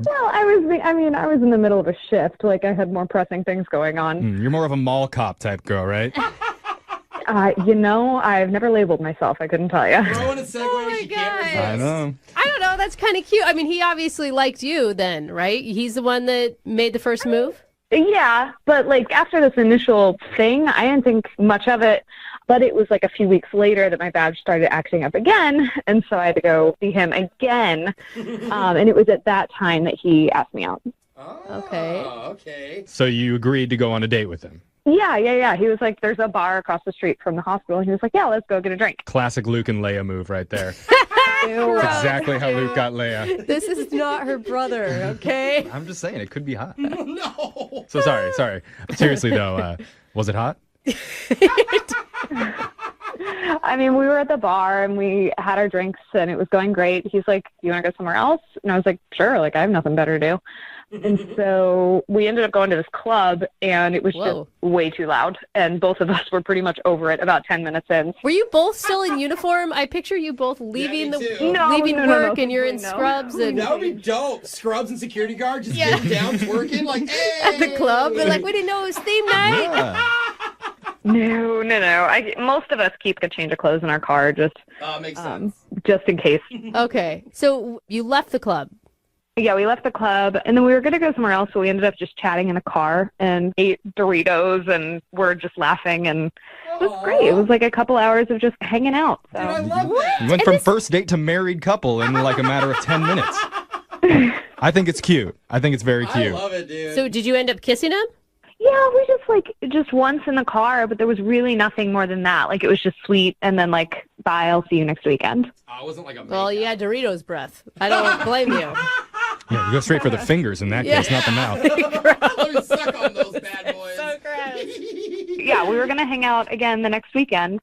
S13: Well, I was in the middle of a shift. Like I had more pressing things going on.
S12: You're more of a mall cop type girl, right?
S13: I've never labeled myself. I couldn't tell you.
S5: Throwing a segue, she can't resist.
S12: I know.
S3: I don't know. That's kind of cute. I mean, he obviously liked you then, right? He's the one that made the first move?
S13: Yeah, but like after this initial thing, I didn't think much of it. But it was like a few weeks later that my badge started acting up again, and so I had to go see him again. And it was at that time that he asked me out.
S3: Okay.
S12: So you agreed to go on a date with him?
S13: Yeah. He was like, there's a bar across the street from the hospital. And he was like, yeah, let's go get a drink.
S12: Classic Luke and Leia move right there.
S3: Ew.
S12: That's exactly how Luke got Leia.
S3: This is not her brother, okay?
S12: I'm just saying, it could be hot.
S5: No.
S12: So sorry. Seriously, though, was it hot?
S13: I mean, we were at the bar and we had our drinks and it was going great. He's like, you want to go somewhere else? And I was like, sure, like I have nothing better to do. And so we ended up going to this club and it was just way too loud. And both of us were pretty much over it about 10 minutes in.
S3: Were you both still in uniform? I picture you both leaving
S13: leaving
S3: work and you're in scrubs. And
S5: That would be dope. Scrubs and security guards just getting down, twerking, like, hey!
S3: At the club? They're like, we didn't know it was theme night.
S12: Yeah.
S13: No. Most of us keep a change of clothes in our car just
S5: Makes sense.
S13: just in case.
S3: Okay. So you left the club.
S13: Yeah, we left the club, and then we were going to go somewhere else, so we ended up just chatting in the car and ate Doritos, and we're just laughing, and it was great. It was like a couple hours of just hanging out. So.
S5: Dude, I love that.
S12: You went from first date to married couple in like a matter of 10 minutes. I think it's cute. I think it's very cute.
S5: I love it, dude.
S3: So did you end up kissing him?
S13: Yeah, we just once in the car, but there was really nothing more than that. Like, it was just sweet, and then like, bye, I'll see you next weekend.
S5: I wasn't like a
S3: Well, you had Doritos breath. I don't blame you.
S12: Yeah, you go straight for the fingers in that case, not the mouth.
S5: Let me suck on those bad boys.
S3: So gross.
S13: Yeah, we were going to hang out again the next weekend,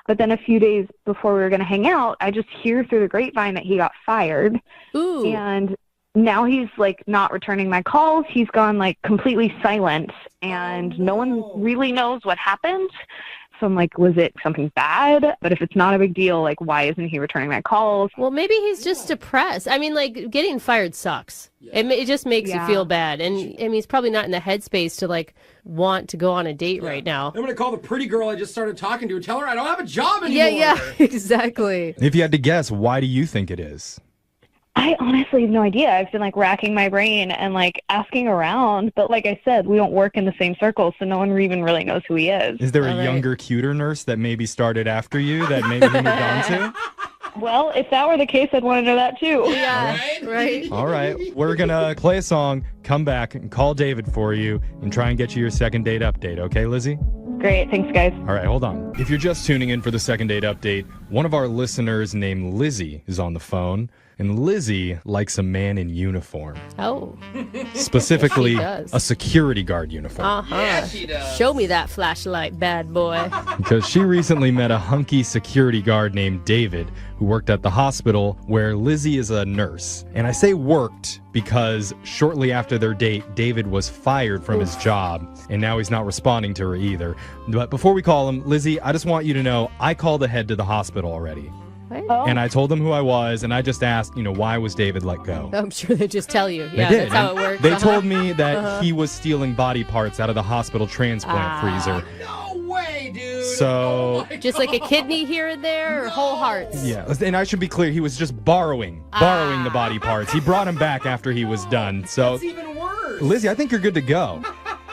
S13: but then a few days before we were going to hang out, I just hear through the grapevine that he got fired.
S3: Ooh.
S13: And now he's like not returning my calls. He's gone like completely silent, and no one really knows what happened. So I'm like, was it something bad? But if it's not a big deal, like, why isn't he returning my calls?
S3: Well, maybe he's just depressed. I mean, like, getting fired sucks. Yeah. It just makes you feel bad. And I mean, he's probably not in the headspace to like want to go on a date right now.
S5: I'm going to call the pretty girl I just started talking to and tell her I don't have a job anymore.
S3: Yeah, exactly.
S12: If you had to guess, why do you think it is?
S13: I honestly have no idea. I've been like racking my brain and like asking around, but like I said, we don't work in the same circle, so no one even really knows who he is.
S12: Is there a younger, cuter nurse that maybe started after you that maybe he moved on to?
S13: Well, if that were the case, I'd want to know that too.
S3: Yeah, right.
S12: All right, we're gonna play a song, come back, and call David for you, and try and get you your second date update. Okay, Lizzie?
S13: Great, thanks, guys.
S12: All right, hold on. If you're just tuning in for the second date update, one of our listeners named Lizzie is on the phone. And Lizzie likes a man in uniform.
S3: Oh.
S12: Specifically,
S3: She does.
S12: a security guard uniform.
S3: Uh-huh.
S5: Yeah, she does.
S3: Show me that flashlight, bad boy.
S12: Because she recently met a hunky security guard named David who worked at the hospital where Lizzie is a nurse. And I say worked because shortly after their date, David was fired from his job, and now he's not responding to her either. But before we call him, Lizzie, I just want you to know I called ahead to the hospital already.
S3: Oh.
S12: And I told them who I was, and I just asked, why was David let go?
S3: I'm sure they just tell you.
S12: They
S3: Yeah,
S12: did.
S3: that's how it works.
S12: They told me that he was stealing body parts out of the hospital transplant freezer.
S5: No way, dude.
S12: So,
S3: Just like a kidney here and there, or whole hearts?
S12: yeah. And I should be clear, he was just borrowing the body parts. He brought them back after he was done. So,
S5: That's even worse.
S12: Lizzie, I think you're good to go.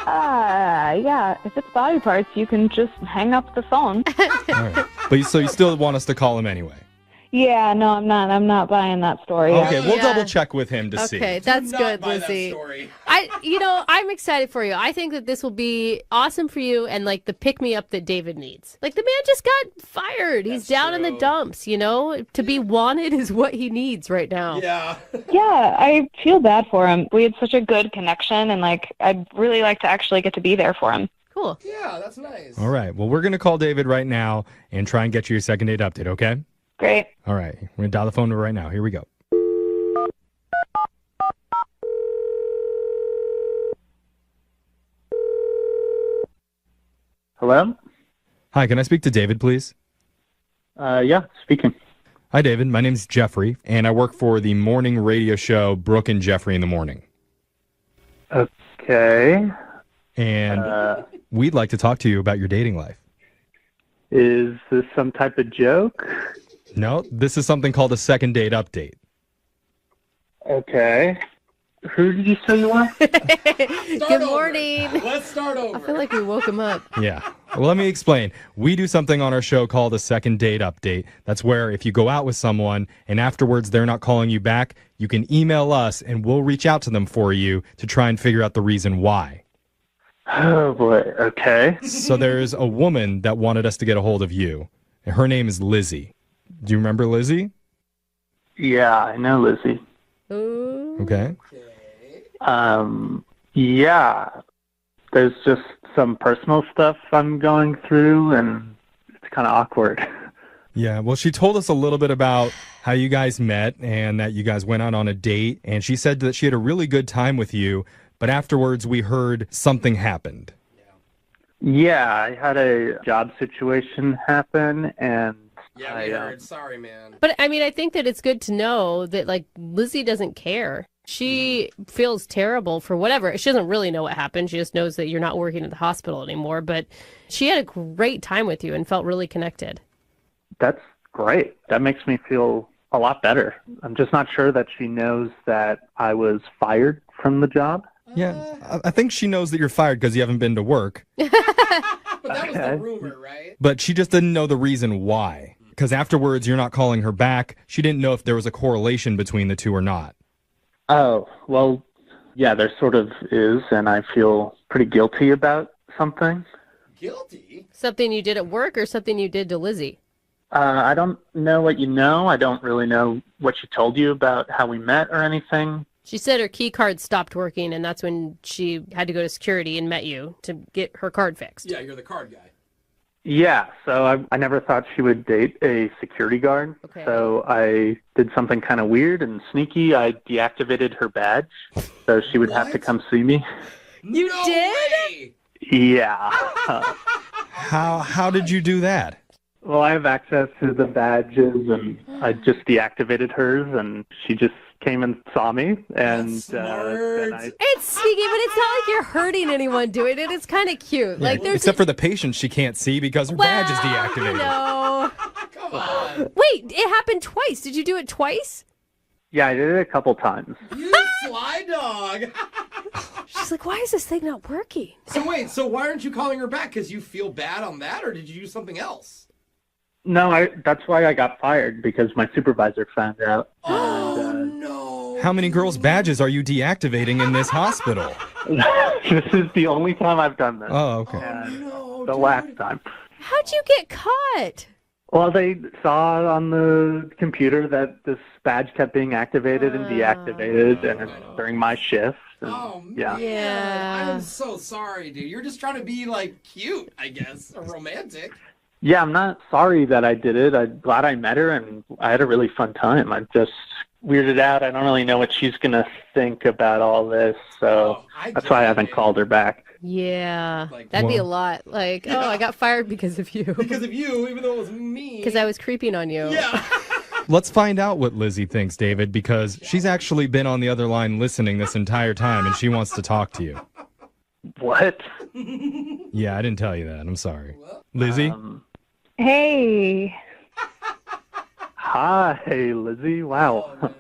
S13: Yeah, if it's body parts, you can just hang up the phone.
S12: All right. But so you still want us to call him anyway?
S13: Yeah, no, I'm not. I'm not buying that story.
S12: Okay, we'll
S3: Yeah.
S12: double check with him to see.
S3: Okay, that's
S5: Do not
S3: good,
S5: buy that
S3: Lizzie.
S5: story.
S3: I'm excited for you. I think that this will be awesome for you and like the pick me up that David needs. Like the man just got fired. He's down in the dumps, To be wanted is what he needs right now.
S5: Yeah.
S13: Yeah, I feel bad for him. We had such a good connection, and like I'd really like to actually get to be there for him.
S3: Cool.
S5: Yeah, that's nice.
S12: All right. Well, we're going to call David right now and try and get you your second date update, okay?
S13: Great.
S12: All right. We're going to dial the phone number right now. Here we go.
S10: Hello?
S12: Hi, can I speak to David, please?
S10: Yeah, speaking.
S12: Hi, David. My name's Jeffrey, and I work for the morning radio show Brooke and Jeffrey in the Morning.
S10: Okay.
S12: And we'd like to talk to you about your dating life.
S14: Is this some type of joke?
S12: No, this is something called a second date update.
S14: Okay. Who did you say you are?
S3: Good morning.
S5: Let's start over.
S3: I feel like we woke him up.
S12: Yeah. Well, let me explain. We do something on our show called a second date update. That's where if you go out with someone and afterwards they're not calling you back, you can email us and we'll reach out to them for you to try and figure out the reason why.
S14: Oh, boy. Okay.
S12: So there's a woman that wanted us to get a hold of you. And her name is Lizzie. Do you remember Lizzie?
S14: Yeah, I know Lizzie.
S12: Okay.
S14: Yeah. There's just some personal stuff I'm going through, and it's kind of awkward.
S12: Yeah, well, she told us a little bit about how you guys met and that you guys went out on a date, and she said that she had a really good time with you, but afterwards we heard something happened.
S14: Yeah, I had a job situation happen, and
S5: Yeah, we heard. Sorry, man.
S3: But I mean, I think that it's good to know that like Lizzie doesn't care. She feels terrible for whatever. She doesn't really know what happened. She just knows that you're not working at the hospital anymore. But she had a great time with you and felt really connected.
S14: That's great. That makes me feel a lot better. I'm just not sure that she knows that I was fired from the job.
S12: Yeah, I think she knows that you're fired because you haven't been to work.
S5: But that was the rumor, right?
S12: But she just didn't know the reason why. Because afterwards you're not calling her back. She didn't know if there was a correlation between the two or not.
S14: Oh, well, yeah, there sort of is, and I feel pretty guilty about something.
S5: Guilty?
S3: Something you did at work or something you did to Lizzie?
S14: I don't know what you know. I don't really know what she told you about how we met or anything.
S3: She said her key card stopped working, and that's when she had to go to security and met you to get her card fixed.
S5: Yeah, you're the card guy.
S14: Yeah, so I never thought she would date a security guard.
S3: Okay.
S14: So I did something kind of weird and sneaky. I deactivated her badge so she would have to come see me.
S3: You did?
S14: Yeah.
S12: How did you do that?
S14: Well, I have access to the badges, and I just deactivated hers, and she just came and saw me, and then I...
S3: It's sneaky, but it's not like you're hurting anyone doing it. It's kind of cute. Like there's
S12: Except for the patient she can't see because her badge is deactivated.
S3: No.
S5: Come on.
S3: Wait, it happened twice. Did you do it twice?
S14: Yeah, I did it a couple times.
S5: You sly dog.
S3: She's like, why is this thing not working?
S5: So wait, so why aren't you calling her back? Because you feel bad on that, or did you do something else?
S14: No, that's why I got fired, because my supervisor found out.
S5: Oh, no.
S12: How many girls' badges are you deactivating in this hospital?
S14: This is the only time I've done this.
S12: Oh, okay.
S14: The last time.
S3: How'd you get caught?
S14: Well, they saw on the computer that this badge kept being activated and deactivated, and it's during my shift. And,
S5: Oh, man.
S14: yeah.
S5: I'm so sorry, dude. You're just trying to be, like, cute, I guess, or romantic.
S14: Yeah, I'm not sorry that I did it. I'm glad I met her, and I had a really fun time. I'm just weirded out. I don't really know what she's going to think about all this, so that's why I haven't called her back.
S3: Yeah, that'd be a lot. Like, oh, I got fired because of you.
S5: Because of you, even though it was me.
S3: Because I was creeping on you.
S5: Yeah.
S12: Let's find out what Lizzie thinks, David, because she's actually been on the other line listening this entire time, and she wants to talk to you.
S14: What?
S12: Yeah, I didn't tell you that. I'm sorry. Lizzie?
S13: Hey.
S14: Hi, Lizzie. Wow.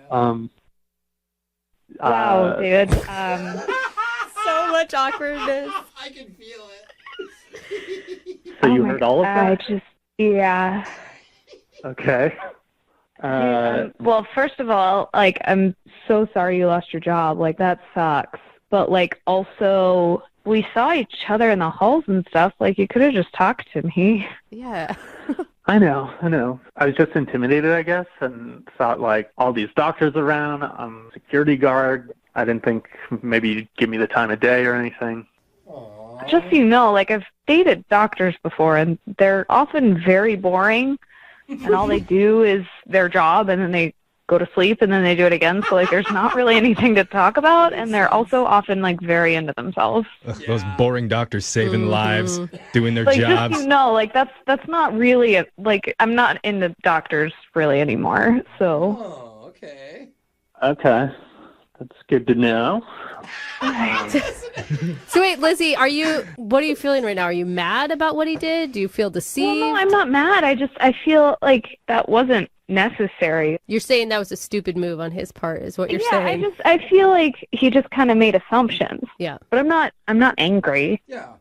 S13: Wow, David.
S3: So much awkwardness.
S5: I can feel it.
S14: So you heard all of that?
S13: Yeah.
S14: Okay.
S13: Well, first of all, like, I'm so sorry you lost your job. Like, that sucks. But, like, also, we saw each other in the halls and stuff. Like, you could have just talked to me.
S3: Yeah.
S14: I know. I was just intimidated, I guess, and thought, like, all these doctors around, I'm a security guard. I didn't think maybe you'd give me the time of day or anything.
S13: Just so you know, like, I've dated doctors before, and they're often very boring, and all they do is their job, and then they go to sleep, and then they do it again. So, like, there's not really anything to talk about, and they're also often, like, very into themselves.
S12: Those boring doctors saving lives, doing their
S13: Like,
S12: jobs.
S13: just, you know, like, that's not really, like, I'm not into doctors really anymore, so.
S5: Oh, okay.
S14: Okay. That's good to know.
S3: So wait, Lizzie, what are you feeling right now? Are you mad about what he did? Do you feel deceived?
S13: Well, no, I'm not mad. I feel like that wasn't necessary.
S3: You're saying that was a stupid move on his part, is what you're saying.
S13: I feel like he just kind of made assumptions.
S3: Yeah.
S13: But I'm not angry.
S5: Yeah.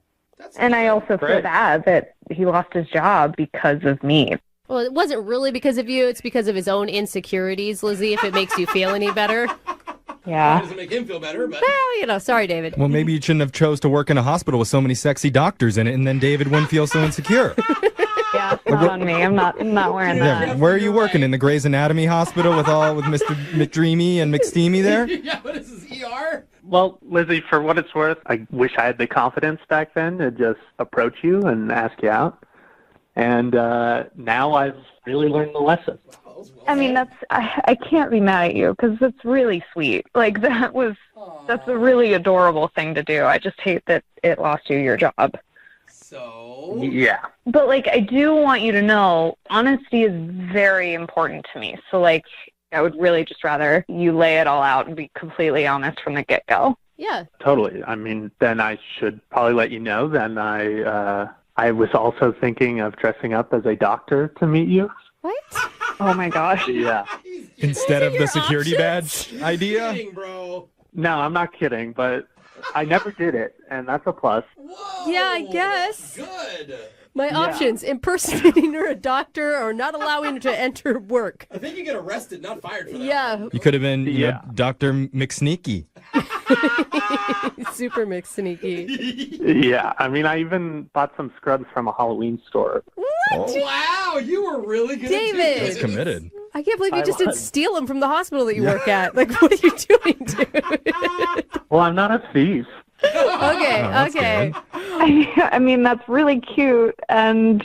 S13: And I also feel bad that he lost his job because of me.
S3: Well, it wasn't really because of you. It's because of his own insecurities, Lizzie, if it makes you feel any better.
S13: Yeah.
S5: It doesn't make him feel better, but...
S3: Well, sorry, David.
S12: Well, maybe you shouldn't have chose to work in a hospital with so many sexy doctors in it, and then David wouldn't feel so insecure.
S13: Yeah, it's not on me. I'm not wearing that.
S12: Yeah, where are you working? In the Grey's Anatomy hospital with Mr. McDreamy and McSteamy there?
S5: Yeah, what is this, ER?
S14: Well, Lizzie, for what it's worth, I wish I had the confidence back then to just approach you and ask you out. And now I've really learned the lesson.
S13: I mean, I can't be mad at you because it's really sweet. Like, that's a really adorable thing to do. I just hate that it lost you your job.
S5: So?
S14: Yeah.
S13: But, like, I do want you to know, honesty is very important to me. So, like, I would really just rather you lay it all out and be completely honest from the get-go.
S3: Yeah.
S14: Totally. I mean, then I should probably let you know. Then I was also thinking of dressing up as a doctor to meet you.
S3: What?
S13: Oh, my gosh.
S14: Yeah.
S12: Instead of the security badge idea?
S5: Kidding, bro.
S14: No, I'm not kidding, but I never did it, and that's a plus.
S5: Whoa.
S3: Yeah, I guess.
S5: Good.
S3: My options, impersonating her a doctor or not allowing her to enter work.
S5: I think you get arrested, not fired for that.
S3: Yeah.
S12: You could have been Dr. McSneaky.
S3: Super mix sneaky.
S14: Yeah, I mean, I even bought some scrubs from a Halloween store.
S3: What?
S5: Wow, you were really good
S3: David.
S5: at
S12: That's committed.
S3: I can't believe you just didn't steal them from the hospital that you work at. Like, what are you doing, dude?
S14: Well, I'm not a thief.
S3: Okay.
S13: I mean, that's really cute. And,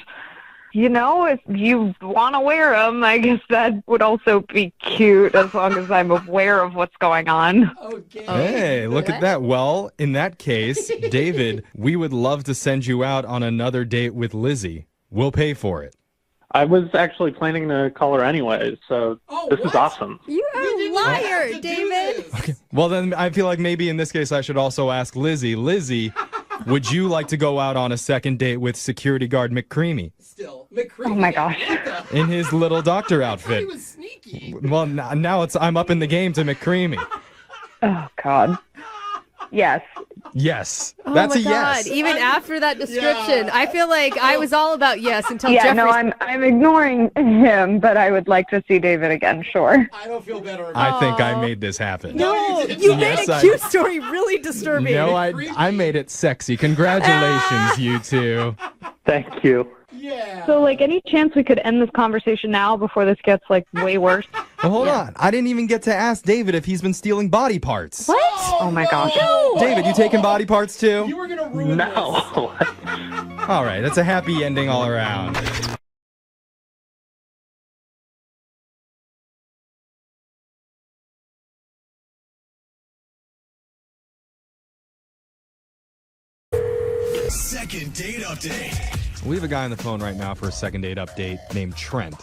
S13: you know, if you want to wear them, I guess that would also be cute as long as I'm aware of what's going on.
S5: Okay.
S12: Hey, look at that. Well, in that case, David, we would love to send you out on another date with Lizzie. We'll pay for it.
S14: I was actually planning to call her anyway, so this is awesome.
S3: You are a liar, David.
S12: Okay. Well, then I feel like maybe in this case I should also ask Lizzie. Lizzie, would you like to go out on a second date with security guard McCreamy?
S5: Still, McCreamy.
S13: Oh, my gosh.
S12: In his little doctor outfit.
S5: He was sneaky.
S12: Well, now I'm up in the game to McCreamy.
S13: Oh, God. Yes.
S12: Yes.
S3: Oh
S12: That's
S3: my
S12: a
S3: God.
S12: yes.
S3: Even after that description, I feel like I was all about yes until
S13: Yeah,
S3: Jeffrey.
S13: no, I'm ignoring him, but I would like to see David again, sure.
S5: I don't feel better about it.
S12: I think I made this happen.
S3: No, you made a cute story really disturbing.
S12: No, I made it sexy. Congratulations, you two.
S14: Thank you.
S5: Yeah.
S13: So, like, any chance we could end this conversation now before this gets, like, way worse?
S12: Well, hold on. I didn't even get to ask David if he's been stealing body parts.
S3: What?
S13: Oh, my gosh.
S12: David, you taking body parts too?
S5: You were going to ruin this.
S14: No.
S12: All right, that's a happy ending all around.
S1: Second date update.
S12: We have a guy on the phone right now for a second date update named Trent.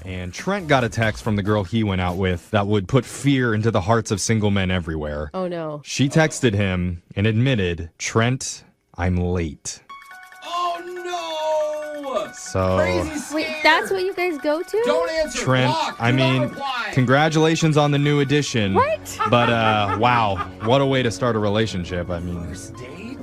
S12: And Trent got a text from the girl he went out with that would put fear into the hearts of single men everywhere.
S3: Oh, no.
S12: She texted him and admitted, Trent, I'm late.
S5: Oh, no.
S12: So,
S5: Crazy scare.
S3: Wait, that's what you guys go to?
S5: Don't answer.
S12: Trent,
S5: Block.
S12: I
S5: Do not
S12: mean,
S5: reply.
S12: congratulations on the new addition.
S3: What?
S12: But, wow, what a way to start a relationship. I mean,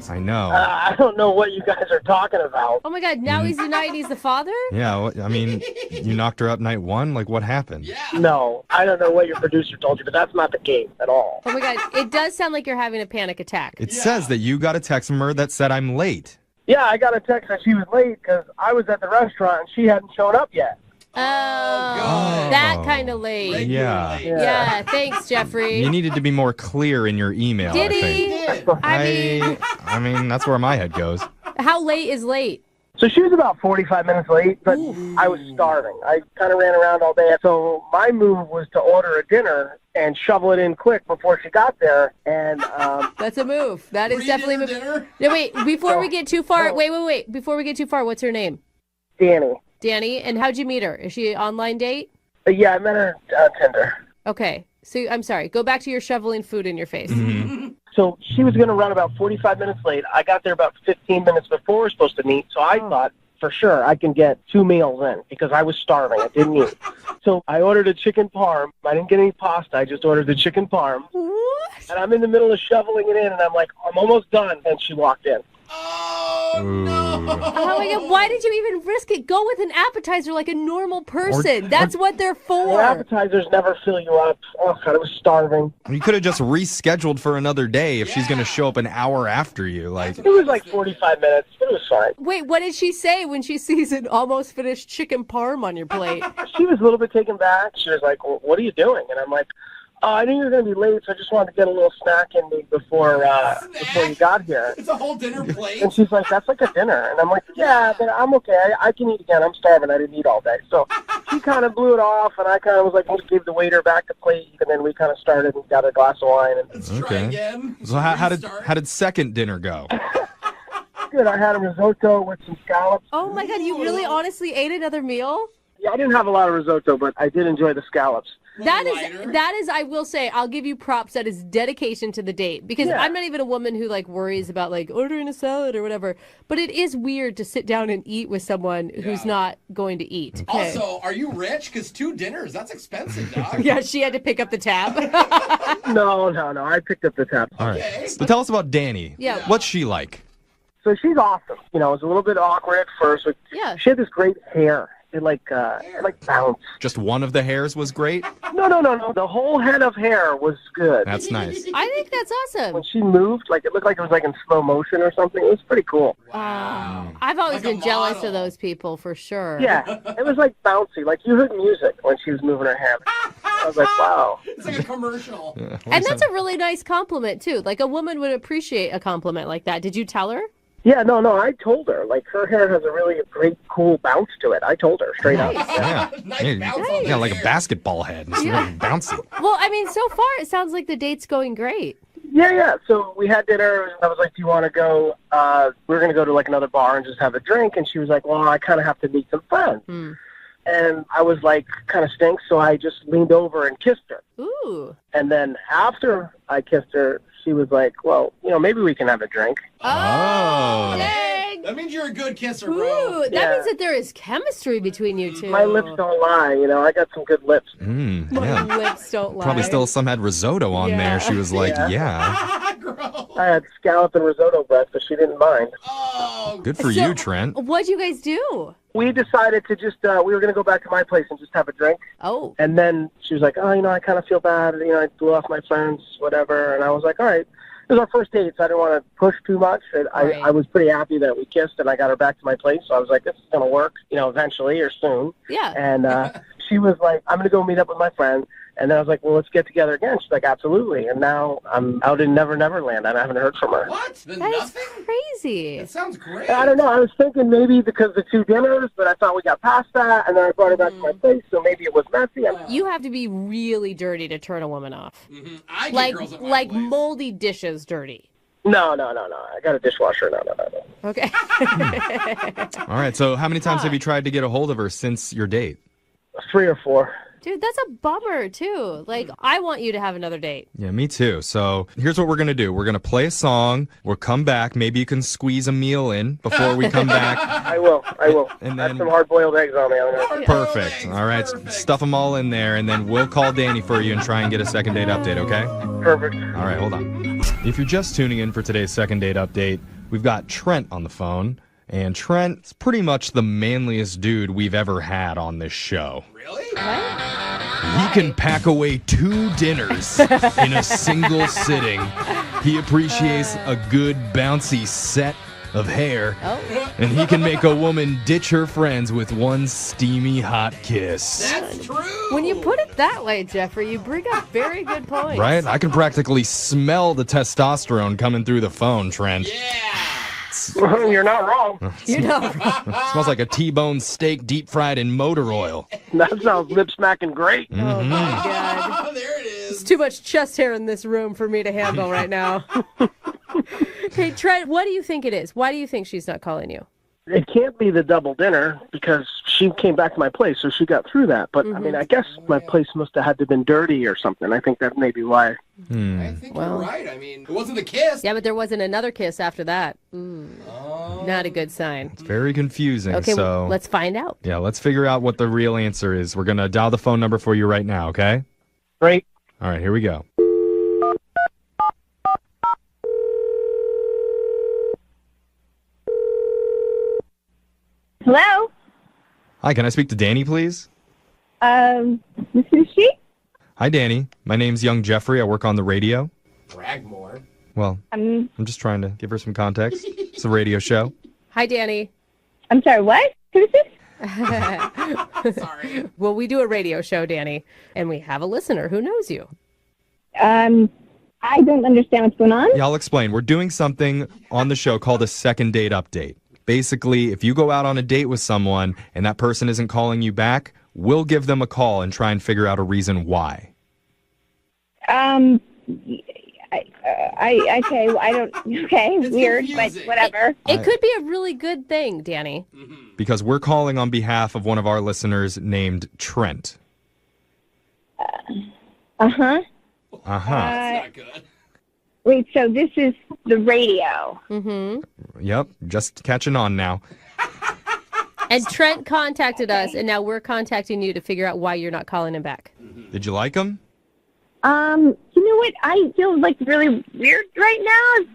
S12: I know.
S15: I don't know what you guys are talking about.
S3: Oh, my God. Now he's denying he's the father?
S12: Yeah, I mean, you knocked her up night one? Like, what happened?
S5: Yeah.
S15: No, I don't know what your producer told you, but that's not the case at all.
S3: Oh, my God. It does sound like you're having a panic attack.
S12: It says that you got a text from her that said, I'm late.
S15: Yeah, I got a text that she was late because I was at the restaurant and she hadn't shown up yet.
S3: Oh, that kind of late.
S12: Yeah.
S3: Yeah, thanks, Jeffrey.
S12: You needed to be more clear in your email,
S3: Did
S12: I
S3: he?
S12: think. I mean, that's where my head goes.
S3: How late is late?
S15: So she was about 45 minutes late, but I was starving. I kind of ran around all day. So my move was to order a dinner and shovel it in quick before she got there. And
S3: That's a move. That is definitely a move.
S5: Dinner?
S3: No, wait. Before we get too far, wait. Before we get too far, what's her name?
S15: Danny.
S3: Danny. And how'd you meet her? Is she an online date?
S15: Yeah, I met her on Tinder.
S3: Okay. So I'm sorry. Go back to your shoveling food in your face.
S15: So she was going to run about 45 minutes late. I got there about 15 minutes before we were supposed to meet, so I thought for sure I can get 2 meals in because I was starving. I didn't eat. So I ordered a chicken parm. I didn't get any pasta. I just ordered the chicken parm.
S3: What?
S15: And I'm in the middle of shoveling it in, and I'm like, I'm almost done. And she walked in.
S3: Oh my God! Why did you even risk it? Go with an appetizer like a normal person. That's what they're for.
S15: Well, appetizers never fill you up. Oh God, I was starving.
S12: You could have just rescheduled for another day if she's going to show up an hour after you. Like,
S15: it was like 45 minutes. It was fine.
S3: Wait, what did she say when she sees an almost finished chicken parm on your plate?
S15: She was a little bit taken back. She was like, well, "What are you doing?" And I'm like, I knew you were going to be late, so I just wanted to get a little snack in me before you got here.
S5: It's a whole dinner plate.
S15: And she's like, that's like a dinner. And I'm like, yeah, but I'm okay. I can eat again. I'm starving. I didn't eat all day. So she kind of blew it off, and I kind of was like, I gave the waiter back the plate, and then we kind of started and got a glass of wine. And
S5: Let's try again.
S12: So how did second dinner go?
S15: Good. I had a risotto with some scallops.
S3: Oh my God! You really honestly ate another meal?
S15: Yeah, I didn't have a lot of risotto, but I did enjoy the scallops.
S3: That is, I will say, I'll give you props. That is dedication to the date, because I'm not even a woman who like worries about like ordering a salad or whatever. But it is weird to sit down and eat with someone who's not going to eat. Okay.
S5: Also, are you rich? Because 2 dinners, that's expensive, dog.
S3: Yeah, she had to pick up the tab.
S15: No. I picked up the tab.
S12: All right. So tell us about Danny.
S3: Yeah.
S12: What's she like?
S15: So she's awesome. You know, it was a little bit awkward at first. But she had this great hair. It like bounced.
S12: Just one of the hairs was great?
S15: No. The whole head of hair was good.
S12: That's nice.
S3: I think that's awesome.
S15: When she moved, like it looked like it was like in slow motion or something. It was pretty cool.
S3: I've always been jealous of those people for sure.
S15: Yeah, it was like bouncy. Like you heard music when she was moving her hair. I was like, wow.
S5: It's like a commercial.
S3: And that's a really nice compliment too. Like a woman would appreciate a compliment like that. Did you tell her?
S15: Yeah, no, I told her. Like, her hair has a really great, cool bounce to it. I told her straight up.
S12: Yeah. Yeah, like a basketball head. It's really bouncy.
S3: Well, I mean, so far it sounds like the date's going great.
S15: Yeah. So we had dinner, and I was like, do you want to go? We were going to go to, like, another bar and just have a drink. And she was like, well, I kind of have to meet some friends. And I was like, kind of stinks, so I just leaned over and kissed her.
S3: Ooh.
S15: And then after I kissed her, she was like, well, maybe we can have a drink.
S3: Oh. Dang.
S5: That means you're a good kisser, bro.
S3: Ooh, that means that there is chemistry between you two.
S15: My lips don't lie, I got some good lips.
S3: My lips don't lie.
S12: Probably still some had risotto on there. She was like, yeah.
S15: I had scallop and risotto bread, but she didn't mind.
S12: Good for you, Trent.
S3: What'd you guys do?
S15: We decided to just, we were going to go back to my place and just have a drink.
S3: Oh.
S15: And then she was like, I kind of feel bad. I blew off my friends, whatever. And I was like, all right. It was our first date, so I didn't want to push too much. I was pretty happy that we kissed, and I got her back to my place. So I was like, this is going to work, eventually or soon.
S3: Yeah.
S15: And she was like, I'm going to go meet up with my friend. And then I was like, well, let's get together again. She's like, absolutely. And now I'm out in Never Never Land. I haven't heard from her.
S5: What?
S3: That is crazy.
S5: It sounds great.
S15: I don't know. I was thinking maybe because the 2 dinners, but I thought we got past that. And then I brought her back to my place, so maybe it was messy.
S3: You have to be really dirty to turn a woman off.
S5: I get girls at my
S3: like
S5: place.
S3: moldy dishes dirty.
S15: No. I got a dishwasher. No.
S3: Okay.
S12: All right, so how many times have you tried to get a hold of her since your date?
S15: 3 or 4.
S3: Dude, that's a bummer, too. Like, I want you to have another date.
S12: Yeah, me too. So here's what we're going to do. We're going to play a song. We'll come back. Maybe you can squeeze a meal in before we come back.
S15: I will.
S12: And
S15: I have
S12: then
S15: some hard-boiled eggs on me.
S12: perfect. All right, stuff them all in there, and then we'll call Danny for you and try and get a second date update, okay?
S15: Perfect.
S12: All right, hold on. If you're just tuning in for today's second date update, we've got Trent on the phone. And Trent's pretty much the manliest dude we've ever had on this show.
S5: Really?
S12: He can pack away 2 dinners in a single sitting. He appreciates a good bouncy set of hair. And he can make a woman ditch her friends with one steamy hot kiss.
S5: That's true.
S3: When you put it that way, Jeffrey, you bring up very good points.
S12: Right? I can practically smell the testosterone coming through the phone, Trent.
S15: You're not wrong.
S3: You're not wrong.
S12: Smells like a T-bone steak deep fried in motor oil.
S15: That sounds lip-smacking great.
S3: Oh, my God.
S5: There it is.
S3: There's too much chest hair in this room for me to handle right now. Hey, Trent, what do you think it is? Why do you think she's not calling you?
S15: It can't be the double dinner because she came back to my place, so she got through that. But, I mean, I guess my place must have had to have been dirty or something. I think that may be why.
S5: I think you're right. I mean, it wasn't a kiss.
S3: Yeah, but there wasn't another kiss after that. Not a good sign.
S12: It's very confusing.
S3: Okay,
S12: so
S3: let's find out.
S12: Yeah, let's figure out what the real answer is. We're going to dial the phone number for you right now, okay?
S15: Great.
S12: All right, here we go.
S7: Hello?
S12: Hi, can I speak to Danny, please?
S7: This is she?
S12: Hi, Danny. My name's Young Jeffrey. I work on the radio.
S5: Brag more.
S12: Well, I'm just trying to give her some context. It's a radio show.
S3: Hi, Danny.
S7: I'm sorry, what? Who is this?
S3: Sorry. Well, we do a radio show, Danny, and we have a listener who knows you.
S7: I don't understand what's going on.
S12: Yeah, I'll explain. We're doing something on the show called a second date update. Basically, if you go out on a date with someone and that person isn't calling you back, we'll give them a call and try and figure out a reason why.
S7: Okay, weird, but whatever.
S3: It could be a really good thing, Danny.
S12: Because we're calling on behalf of one of our listeners named Trent.
S7: Uh-huh.
S12: Uh-huh.
S5: That's not good.
S7: Wait, so this is the radio.
S3: Mm-hmm.
S12: Yep, just catching on now.
S3: And Trent contacted us, and now we're contacting you to figure out why you're not calling him back.
S12: Did you like him?
S7: You know what? I feel like really weird right now.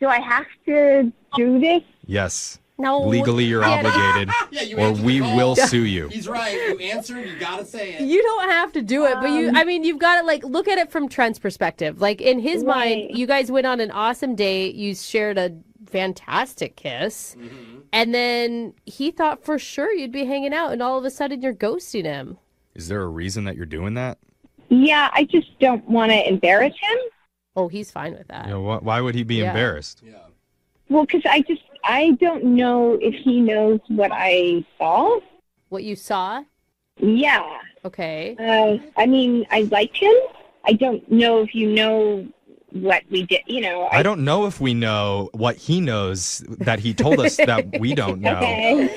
S7: Do I have to do this?
S12: Yes.
S3: No.
S12: Legally, you're obligated,
S5: you
S12: or
S5: answered
S12: we
S5: the call.
S12: will sue you.
S5: He's right. You answered. You gotta say it.
S3: You don't have to do it, but you've got to like look at it from Trent's perspective. Like in his mind, you guys went on an awesome date. You shared a fantastic kiss, and then he thought for sure you'd be hanging out, and all of a sudden you're ghosting him.
S12: Is there a reason that you're doing that?
S7: Yeah, I just don't want to embarrass him.
S3: Oh, he's fine with that.
S12: You know, why would he be embarrassed?
S5: Yeah.
S7: Well, because I don't know if he knows what I saw.
S3: What you saw?
S7: Yeah.
S3: Okay.
S7: I mean, I liked him. I don't know if you know what we did,
S12: I don't know if we know what he knows that he told us that we don't know.
S7: Okay.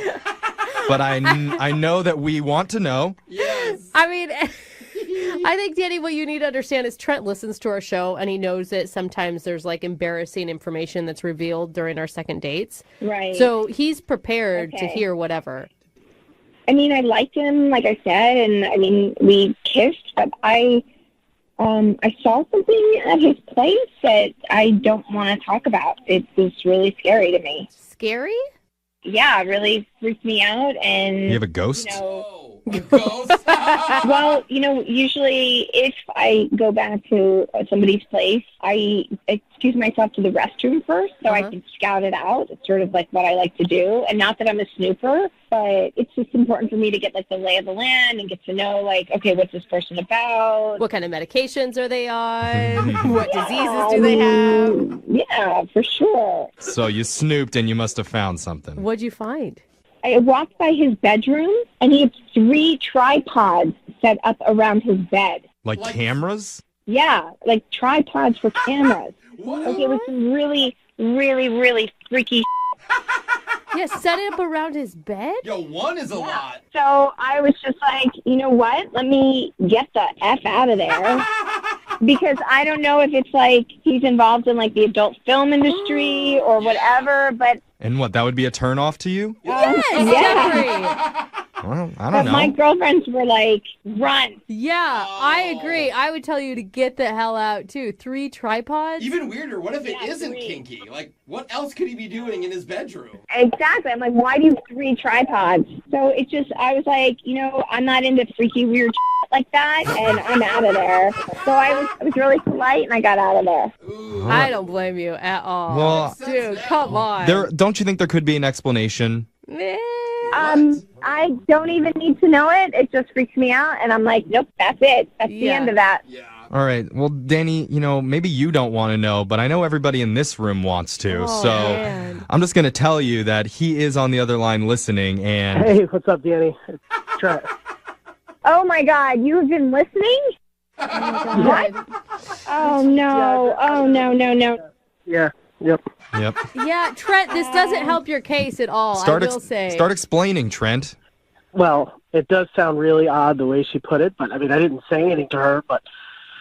S12: But I know that we want to know.
S5: Yes.
S3: I mean, I think, Danny, what you need to understand is Trent listens to our show, and he knows that sometimes there's like embarrassing information that's revealed during our second dates.
S7: Right.
S3: So he's prepared to hear whatever.
S7: I mean, I liked him, like I said, and I mean, we kissed, but I saw something at his place that I don't want to talk about. It was really scary to me.
S3: Scary?
S7: Yeah, it really freaked me out. And
S12: You have a ghost?
S5: A ghost?
S7: Well, usually if I go back to somebody's place, I excuse myself to the restroom first so I can scout it out. It's sort of like what I like to do. And not that I'm a snooper, but it's just important for me to get like the lay of the land and get to know like, okay, what's this person about?
S3: What kind of medications are they on? What diseases do they have?
S7: Yeah, for sure.
S12: So you snooped and you must have found something.
S3: What'd you find?
S7: I walked by his bedroom, and he had 3 tripods set up around his bed.
S12: Like cameras?
S7: Yeah, like tripods for cameras. Like it was some really, really, really freaky.
S3: Yeah, set it up around his bed?
S5: Yo, one is a lot.
S7: So I was just like, you know what? Let me get the F out of there. Because I don't know if it's like he's involved in like the adult film industry or whatever, but...
S12: And what, that would be a turnoff to you?
S3: Yes,
S7: yeah.
S12: Well, I
S7: But
S12: don't know.
S7: my girlfriends were like, run.
S3: Yeah, I agree. I would tell you to get the hell out, too. 3 tripods?
S5: Even weirder, what if it isn't kinky? Like, what else could he be doing in his bedroom?
S7: Exactly. I'm like, why do you have 3 tripods? So it just, I was like, I'm not into freaky weird like that, and I'm out of there. So I was really polite, and I got out of there.
S3: I don't blame you at all.
S12: Well,
S3: dude, come on.
S12: Don't you think there could be an explanation?
S7: I don't even need to know it. It just freaks me out, and I'm like, nope, that's it. That's the end of that.
S12: All right. Well, Danny, maybe you don't want to know, but I know everybody in this room wants to.
S15: Oh,
S12: so
S15: man.
S12: I'm just going to tell you that he is on the other line listening. And
S15: Hey, what's up, Danny? Try it.
S7: Oh my God, you've been listening? What? Oh no! Oh no!
S15: Yeah. Yep.
S3: Yeah, Trent, this doesn't help your case at all, I will say.
S12: Start explaining, Trent.
S15: Well, it does sound really odd the way she put it, but I mean, I didn't say anything to her, but...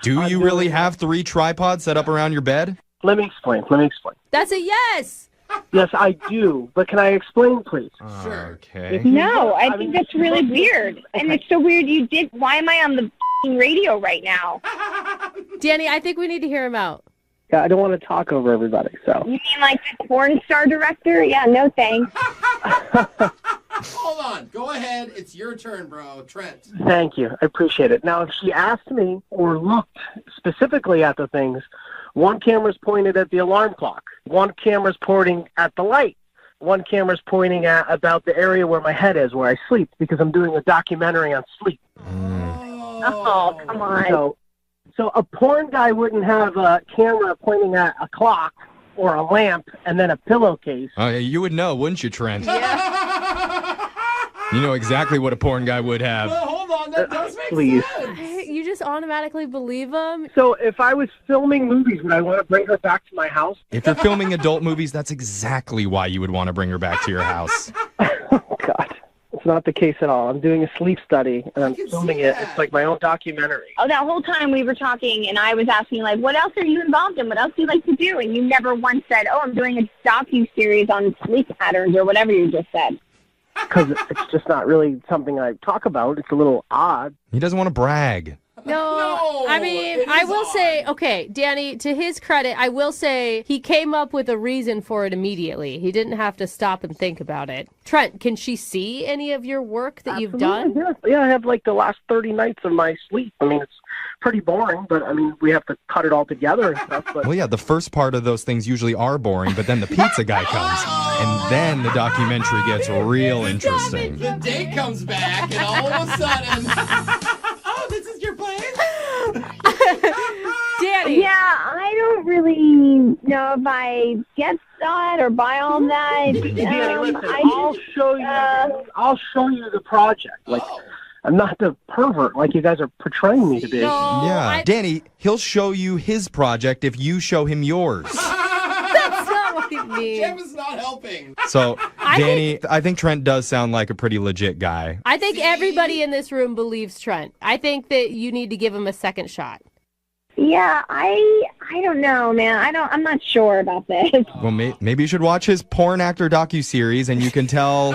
S12: Do you really have 3 tripods set up around your bed?
S15: Let me explain.
S3: That's a yes.
S15: Yes, I do, but can I explain, please?
S12: Sure. Okay.
S7: No, I think that's really weird. And it's so weird you did. Why am I on the radio right now?
S3: Danny, I think we need to hear him out.
S15: Yeah, I don't want to talk over everybody, so...
S7: You mean like the porn star director? Yeah, no thanks.
S5: Hold on. Go ahead. It's your turn, bro. Trent.
S15: Thank you. I appreciate it. Now, if she asked me or looked specifically at the things, one camera's pointed at the alarm clock. One camera's pointing at the light. One camera's pointing at about the area where my head is, where I sleep, because I'm doing a documentary on sleep.
S7: Oh, come on.
S15: So a porn guy wouldn't have a camera pointing at a clock or a lamp and then a pillowcase.
S12: Oh, yeah, you would know, wouldn't you, Trent?
S3: Yeah.
S12: You know exactly what a porn guy would have.
S5: Well, hold on. That does make
S15: Please.
S5: sense.
S3: You just automatically believe him?
S15: So if I was filming movies, would I want to bring her back to my house?
S12: If you're filming adult movies, that's exactly why you would want to bring her back to your house.
S15: Oh, God. It's not the case at all. I'm doing a sleep study, and I'm filming it. It's like my own documentary.
S7: Oh, that whole time we were talking, and I was asking, like, what else are you involved in? What else do you like to do? And you never once said, oh, I'm doing a docu-series on sleep patterns or whatever you just said.
S15: Because it's just not really something I talk about. It's a little odd.
S12: He doesn't want to brag.
S3: No, I mean, I will say, okay, Danny, to his credit, I will say he came up with a reason for it immediately. He didn't have to stop and think about it. Trent, can she see any of your work that you've done?
S15: Yeah, I have like the last 30 nights of my sleep. I mean, it's pretty boring, but I mean, we have to cut it all together and stuff. But
S12: Well, yeah, the first part of those things usually are boring, but then the pizza guy comes, and then the documentary gets real interesting.
S5: The day comes back, and all of a sudden, oh, this is your place?
S3: Danny.
S7: Yeah, I don't really know if I get that or buy all that.
S15: Danny, listen, I'll show you the project. Like, I'm not the pervert like you guys are portraying me to be.
S12: Yeah, Danny, he'll show you his project if you show him yours.
S3: That's not what he means.
S5: Jeff is not helping.
S12: So, Danny, I think Trent does sound like a pretty legit guy.
S3: I think everybody in this room believes Trent. I think that you need to give him a second shot.
S7: Yeah, I don't know, man. I'm not sure about this.
S12: Well, maybe you should watch his porn actor docuseries, and you can tell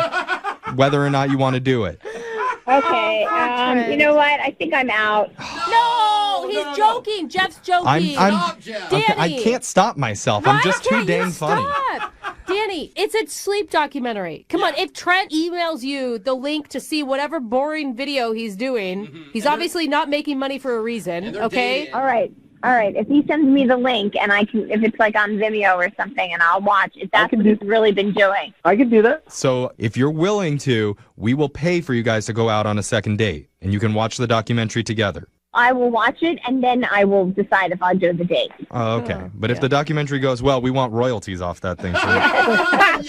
S12: whether or not you want to do it.
S7: Okay, you know what? I think I'm out.
S3: No, he's joking. Jeff's joking.
S5: Stop, Jeff.
S3: Danny.
S12: I can't stop myself. I'm just too dang funny.
S3: Stop. Danny, it's a sleep documentary. Come on, if Trent emails you the link to see whatever boring video he's doing, he's obviously not making money for a reason, okay?
S7: All right. If he sends me the link and if it's like on Vimeo or something, and I'll watch, if that's what he's really been doing.
S15: I can do that.
S12: So if you're willing to, we will pay for you guys to go out on a second date, and you can watch the documentary together.
S7: I will watch it, and then I will decide if I'll do the date.
S12: Oh, okay. But if the documentary goes well, we want royalties off that thing.
S5: I'm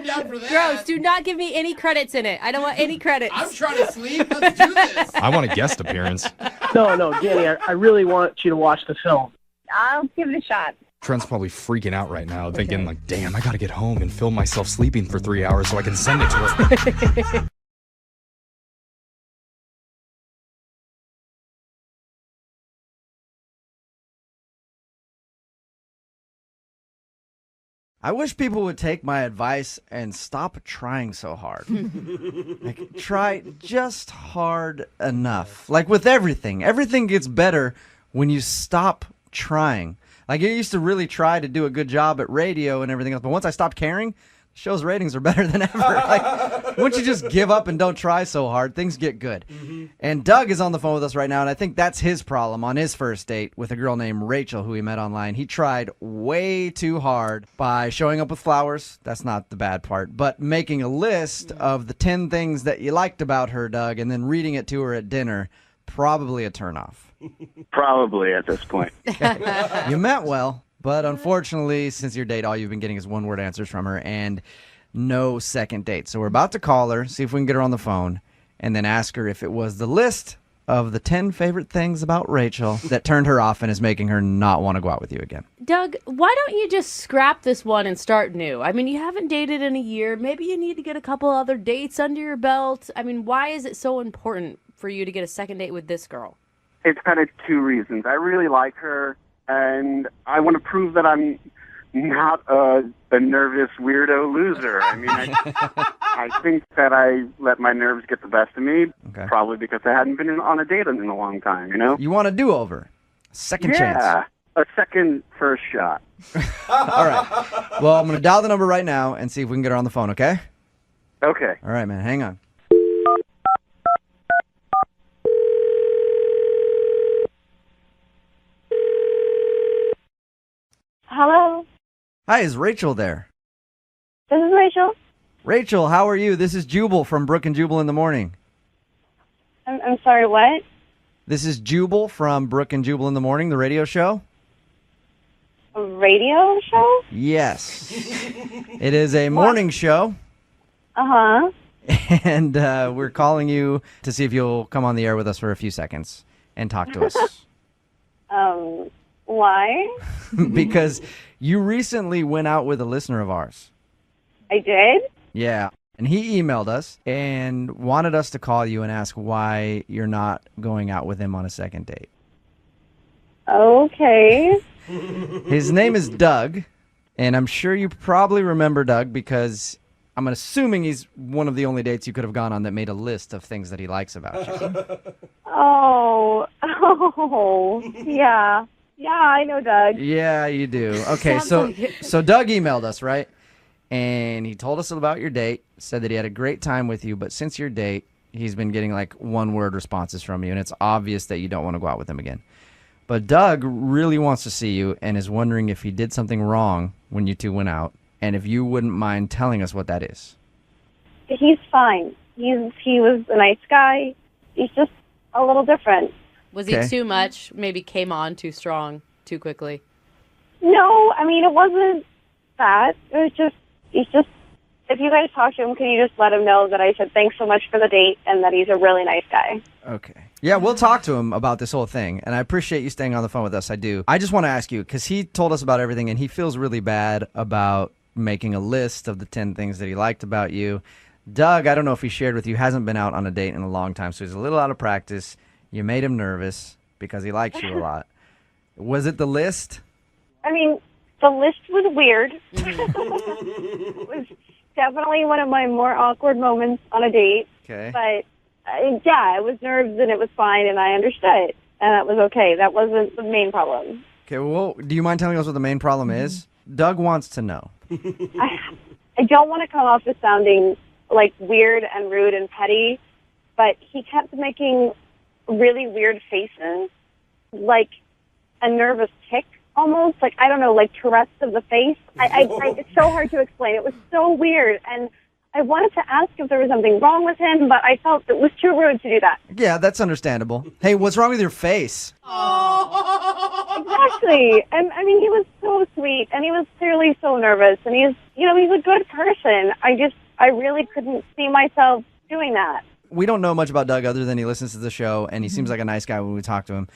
S5: down for that.
S3: Gross, do not give me any credits in it. I don't want any credits.
S5: I'm trying to sleep. Let's do this.
S12: I want a guest appearance.
S15: No, Danny, I really want you to watch the film.
S7: I'll give it a shot.
S12: Trent's probably freaking out right now, thinking like, damn, I got to get home and film myself sleeping for 3 hours so I can send it to her.
S9: I wish people would take my advice and stop trying so hard. Like, try just hard enough. Like with everything. Everything gets better when you stop trying. Like, I used to really try to do a good job at radio and everything else, but once I stopped caring, show's ratings are better than ever. Like, once you just give up and don't try so hard, things get good. And Doug is on the phone with us right now, and I think that's his problem on his first date with a girl named Rachel who he met online. He tried way too hard by showing up with flowers. That's not the bad part. But making a list of the 10 things that you liked about her, Doug, and then reading it to her at dinner. Probably a turnoff.
S16: Probably at this point.
S9: You meant well. But unfortunately, since your date, all you've been getting is one-word answers from her and no second date. So we're about to call her, see if we can get her on the phone, and then ask her if it was the list of the 10 favorite things about Rachel that turned her off and is making her not want to go out with you again.
S3: Doug, why don't you just scrap this one and start new? I mean, you haven't dated in a year. Maybe you need to get a couple other dates under your belt. I mean, why is it so important for you to get a second date with this girl?
S16: It's kind of two reasons. I really like her, and I want to prove that I'm not a nervous weirdo loser. I mean, I think that I let my nerves get the best of me, probably because I hadn't been on a date in a long time, you know?
S9: You want a do-over. Second chance.
S16: Yeah, a second first shot.
S9: All right. Well, I'm going to dial the number right now and see if we can get her on the phone, okay?
S16: Okay.
S9: All right, man. Hang on.
S7: Hello,
S9: Hi, is Rachel there?
S7: this is Rachel.
S9: Rachel, how are you? This is Jubal from Brooke and Jubal in the Morning.
S7: I'm sorry, what?
S9: This is Jubal from Brooke and Jubal in the Morning, the radio show.
S7: A radio show?
S9: Yes. It is a morning show,
S7: Uh-huh.
S9: and we're calling you to see if you'll come on the air with us for a few seconds and talk to us.
S7: Why?
S9: Because you recently went out with a listener of ours.
S7: I did?
S9: Yeah. And he emailed us and wanted us to call you and ask why you're not going out with him on a second date.
S7: Okay.
S9: His name is Doug, and I'm sure you probably remember Doug because I'm assuming he's one of the only dates you could have gone on that made a list of things that he likes about you.
S7: Oh, yeah. Yeah, I know Doug.
S9: Yeah, you do. Okay, so Doug emailed us, right? And he told us about your date, said that he had a great time with you, but since your date, he's been getting like one-word responses from you, and it's obvious that you don't want to go out with him again. But Doug really wants to see you and is wondering if he did something wrong when you two went out, and if you wouldn't mind telling us what that is.
S7: He's fine. He was a nice guy. He's just a little different.
S3: Was he too much? Maybe came on too strong, too quickly?
S7: No, I mean, it wasn't that. It was just, if you guys talk to him, can you just let him know that I said thanks so much for the date and that he's a really nice guy?
S9: Okay. Yeah, we'll talk to him about this whole thing, and I appreciate you staying on the phone with us. I do. I just want to ask you, because he told us about everything, and he feels really bad about making a list of the 10 things that he liked about you. Doug, I don't know if he shared with you, hasn't been out on a date in a long time, so he's a little out of practice. You made him nervous because he likes you a lot. Was it the list?
S7: I mean, the list was weird. It was definitely one of my more awkward moments on a date.
S9: Okay.
S7: But, yeah, it was nerves and it was fine and I understood. And that was okay. That wasn't the main problem.
S9: Okay, well, do you mind telling us what the main problem is? Doug wants to know.
S7: I don't want to come off as sounding, like, weird and rude and petty, but he kept making really weird faces, like a nervous tick almost, like, I don't know, like Tourette's of the face. It's so hard to explain. It was so weird, and I wanted to ask if there was something wrong with him, but I felt it was too rude to do that.
S9: Yeah, that's understandable. Hey, what's wrong with your face?
S7: Exactly. And, I mean, he was so sweet, and he was clearly so nervous, and he's a good person. I really couldn't see myself doing that.
S9: We don't know much about Doug other than he listens to the show, and he seems like a nice guy when we talk to him.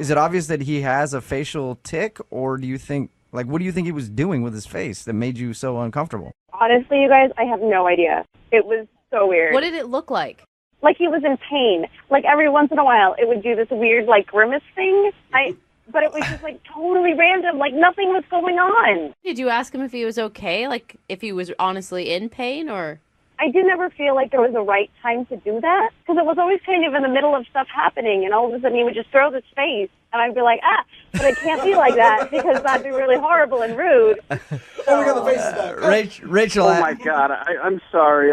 S9: Is it obvious that he has a facial tick, or do you think, like, what do you think he was doing with his face that made you so uncomfortable?
S7: Honestly, you guys, I have no idea. It was so weird.
S3: What did it look like?
S7: Like he was in pain. Like every once in a while, it would do this weird, like, grimace thing. But it was just, like, totally random. Like, nothing was going on.
S3: Did you ask him if he was okay? Like, if he was honestly in pain, or?
S7: I did never feel like there was a right time to do that, because it was always kind of in the middle of stuff happening, and all of a sudden he would just throw this face, and I'd be like, but it can't be like that, because that'd be really horrible and rude.
S5: Oh, we got the faces back.
S9: Rachel.
S16: Oh, my God. I'm sorry.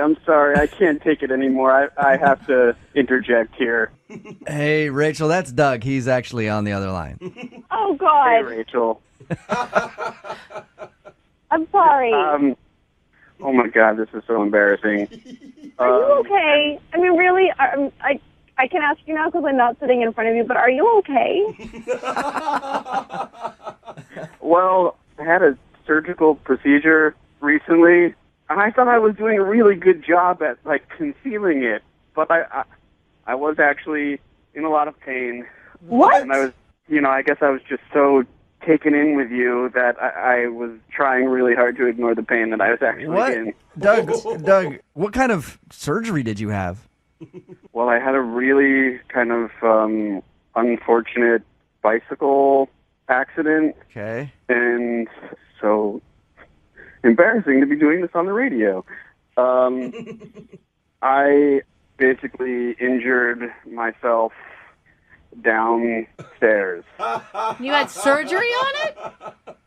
S16: I can't take it anymore. I have to interject here.
S9: Hey, Rachel, that's Doug. He's actually on the other line.
S7: Oh, God.
S16: Hey, Rachel.
S7: I'm sorry.
S16: Oh, my God. This is so embarrassing.
S7: Are you okay? I mean, really, I can ask you now because I'm not sitting in front of you, but are you okay?
S16: Well, I had a surgical procedure recently, and I thought I was doing a really good job at, like, concealing it. But I was actually in a lot of pain.
S7: What?
S16: And I was, I guess I was just so taken in with you that I was trying really hard to ignore the pain that I was actually
S9: What?
S16: in.
S9: Doug, what kind of surgery did you have?
S16: Well, I had a really kind of unfortunate bicycle accident.
S9: Okay.
S16: And so embarrassing to be doing this on the radio. I basically injured myself downstairs.
S3: You had surgery on it?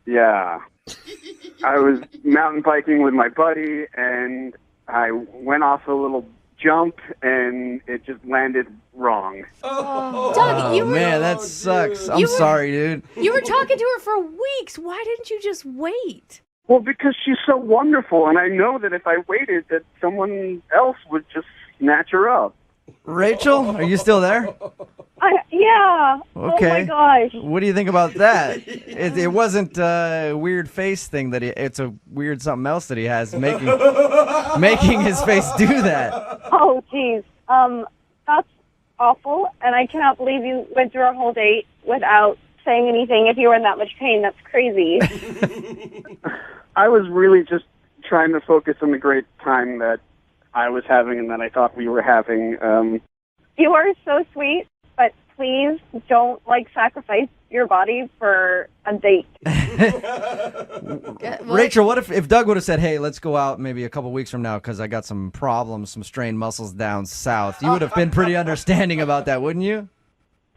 S16: Yeah. I was mountain biking with my buddy, and I went off a little jump, and it just landed wrong.
S3: Doug, you were,
S9: man, that sucks. I'm sorry, dude.
S3: You were talking to her for weeks. Why didn't you just wait?
S16: Well, because she's so wonderful, and I know that if I waited, that someone else would just snatch her up.
S9: Rachel, are you still there?
S7: Yeah.
S9: Okay.
S7: Oh my gosh.
S9: What do you think about that? It wasn't a weird face thing it's a weird something else that he has making his face do that.
S7: Oh, geez. That's awful, and I cannot believe you went through our whole date without saying anything. If you were in that much pain, that's crazy.
S16: I was really just trying to focus on the great time that I was having and that I thought we were having.
S7: You are so sweet, but please don't, sacrifice your body for a date.
S9: Rachel, what if Doug would have said, hey, let's go out maybe a couple weeks from now because I got some problems, some strained muscles down south? You would have been pretty understanding about that, wouldn't you?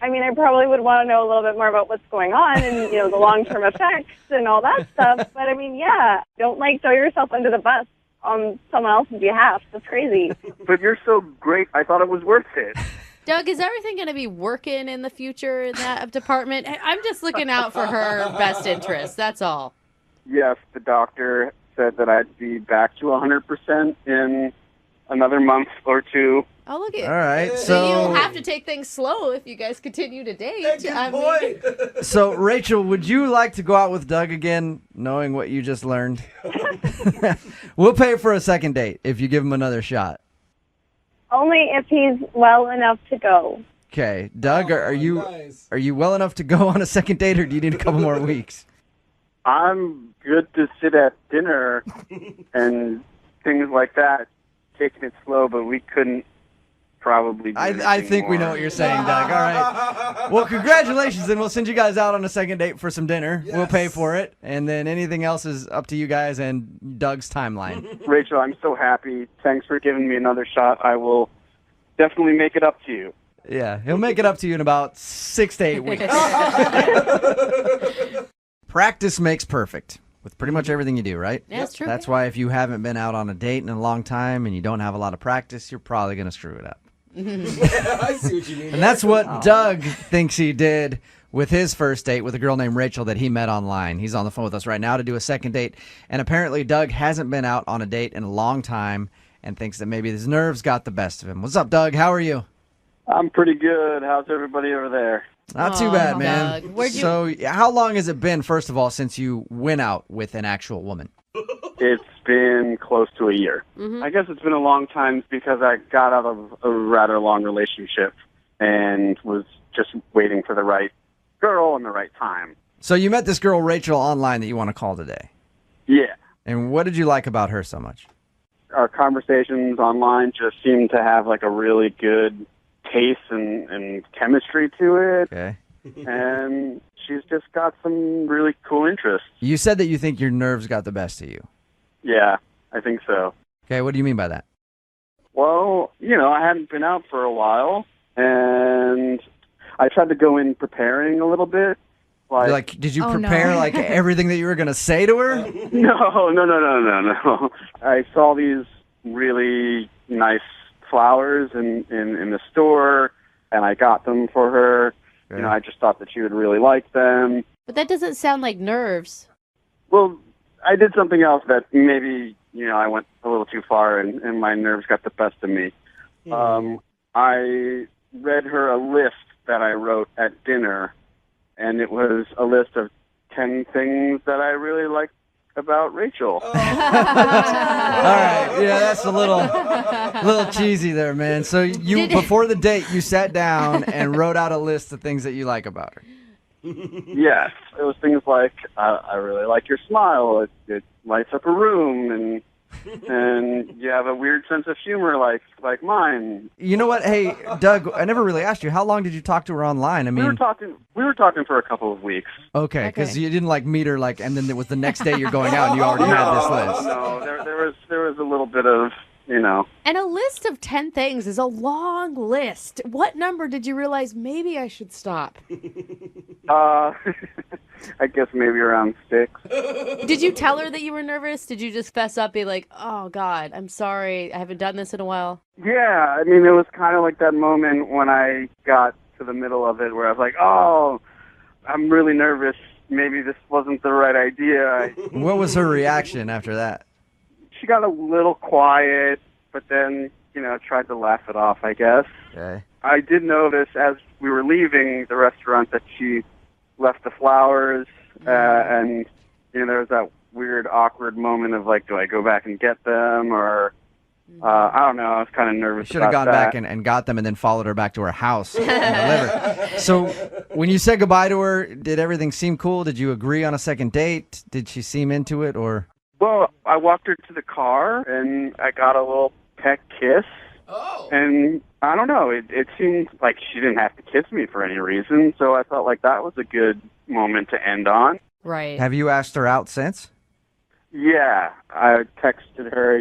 S7: I mean, I probably would want to know a little bit more about what's going on and, the long-term effects and all that stuff. But, I mean, yeah, don't, throw yourself under the bus on someone else's behalf. That's crazy.
S16: But you're so great, I thought it was worth it.
S3: Doug, is everything going to be working in the future in that department? I'm just looking out for her best interest. That's all.
S16: Yes, the doctor said that I'd be back to 100% in another month or two.
S3: Oh, look at
S9: all right.
S3: So you'll have to take things slow if you guys continue to date.
S9: So, Rachel, would you like to go out with Doug again, knowing what you just learned? We'll pay for a second date if you give him another shot.
S7: Only if he's well enough to go.
S9: Okay, Doug, are you well enough to go on a second date, or do you need a couple more weeks?
S16: I'm good to sit at dinner and things like that, taking it slow, but we couldn't probably do
S9: I think
S16: more.
S9: we know what you're saying, Doug. All right. Well, congratulations, and we'll send you guys out on a second date for some dinner. Yes. We'll pay for it, and then anything else is up to you guys and Doug's timeline.
S16: Rachel, I'm so happy. Thanks for giving me another shot. I will definitely make it up to you.
S9: Yeah, he'll make it up to you in about 6 to 8 weeks. Practice makes perfect with pretty much everything you do, right?
S3: Yeah, that's true.
S9: That's why if you haven't been out on a date in a long time and you don't have a lot of practice, you're probably going to screw it up.
S5: I see what you mean.
S9: And that's what Doug thinks he did with his first date with a girl named Rachel that he met online. He's on the phone with us right now to do a second date. And apparently Doug hasn't been out on a date in a long time and thinks that maybe his nerves got the best of him. What's up, Doug? How are you?
S16: I'm pretty good. How's everybody over there?
S9: Not too bad, man.
S3: Doug.
S9: So how long has it been, first of all, since you went out with an actual woman?
S16: It's been close to a year.
S3: Mm-hmm.
S16: I guess it's been a long time because I got out of a rather long relationship and was just waiting for the right girl and the right time.
S9: So you met this girl, Rachel, online that you want to call today.
S16: Yeah.
S9: And what did you like about her so much?
S16: Our conversations online just seemed to have like a really good taste and chemistry to it.
S9: Okay.
S16: And she's just got some really cool interests.
S9: You said that you think your nerves got the best of you.
S16: Yeah, I think so.
S9: Okay, what do you mean by that?
S16: Well, I hadn't been out for a while, and I tried to go in preparing a little bit.
S9: Like, did you prepare like everything that you were going to say to her?
S16: No. I saw these really nice flowers in the store, and I got them for her.
S9: Okay.
S16: I just thought that she would really like them.
S3: But that doesn't sound like nerves.
S16: Well, I did something else that maybe, I went a little too far and my nerves got the best of me. I read her a list that I wrote at dinner, and it was a list of 10 things that I really liked about Rachel.
S9: All right, yeah, that's a little cheesy there, man. So you before the date, you sat down and wrote out a list of things that you like about her.
S16: Yes, it was things like I really like your smile. It lights up a room, and you have a weird sense of humor like mine.
S9: You know what? Hey, Doug, I never really asked you. How long did you talk to her online? I mean,
S16: we were talking for a couple of weeks.
S9: Okay, because you didn't meet her and then it was the next day you're going out and you already had this list.
S16: No, there was a little bit of,
S3: And a list of 10 things is a long list. What number did you realize maybe I should stop?
S16: I guess maybe around 6.
S3: Did you tell her that you were nervous? Did you just fess up, be like, oh, God, I'm sorry. I haven't done this in a while?
S16: Yeah, I mean, it was kind of like that moment when I got to the middle of it where I was like, oh, I'm really nervous. Maybe this wasn't the right idea.
S9: What was her reaction after that?
S16: She got a little quiet, but then, tried to laugh it off, I guess.
S9: Okay.
S16: I did notice as we were leaving the restaurant that she left the flowers, and, there was that weird, awkward moment of, do I go back and get them, or, I don't know, I was kind of nervous
S9: Should have gone back and got them and then followed her back to her house and delivered. So when you said goodbye to her, did everything seem cool? Did you agree on a second date? Did she seem into it, or?
S16: Well, I walked her to the car, and I got a little peck kiss.
S5: Oh.
S16: And I don't know, it seemed like she didn't have to kiss me for any reason, so I felt like that was a good moment to end on.
S3: Right.
S9: Have you asked her out since?
S16: Yeah, I texted her,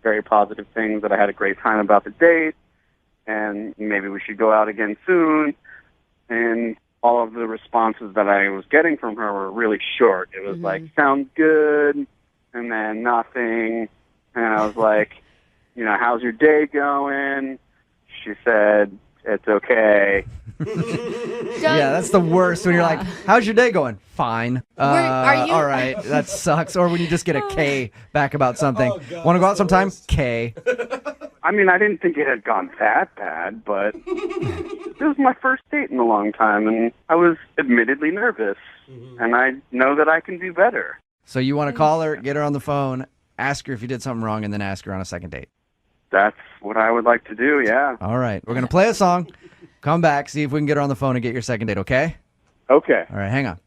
S16: very positive things, that I had a great time about the date, and maybe we should go out again soon. And all of the responses that I was getting from her were really short. It was like, sounds good, and then nothing. And I was like, how's your day going? She said, it's okay.
S9: Yeah, that's the worst when you're like, how's your day going? Fine.
S3: Are you...
S9: All right, that sucks. Or when you just get a K back about something. Want to go out sometime? K.
S16: I mean, I didn't think it had gone that bad, but it was my first date in a long time, and I was admittedly nervous. And I know that I can do better.
S9: So you want to call her, get her on the phone, ask her if you did something wrong, and then ask her on a second date.
S16: That's what I would like to do, yeah.
S9: All right. We're going to play a song, come back, see if we can get her on the phone and get your second date, okay?
S16: Okay.
S9: All right, hang on.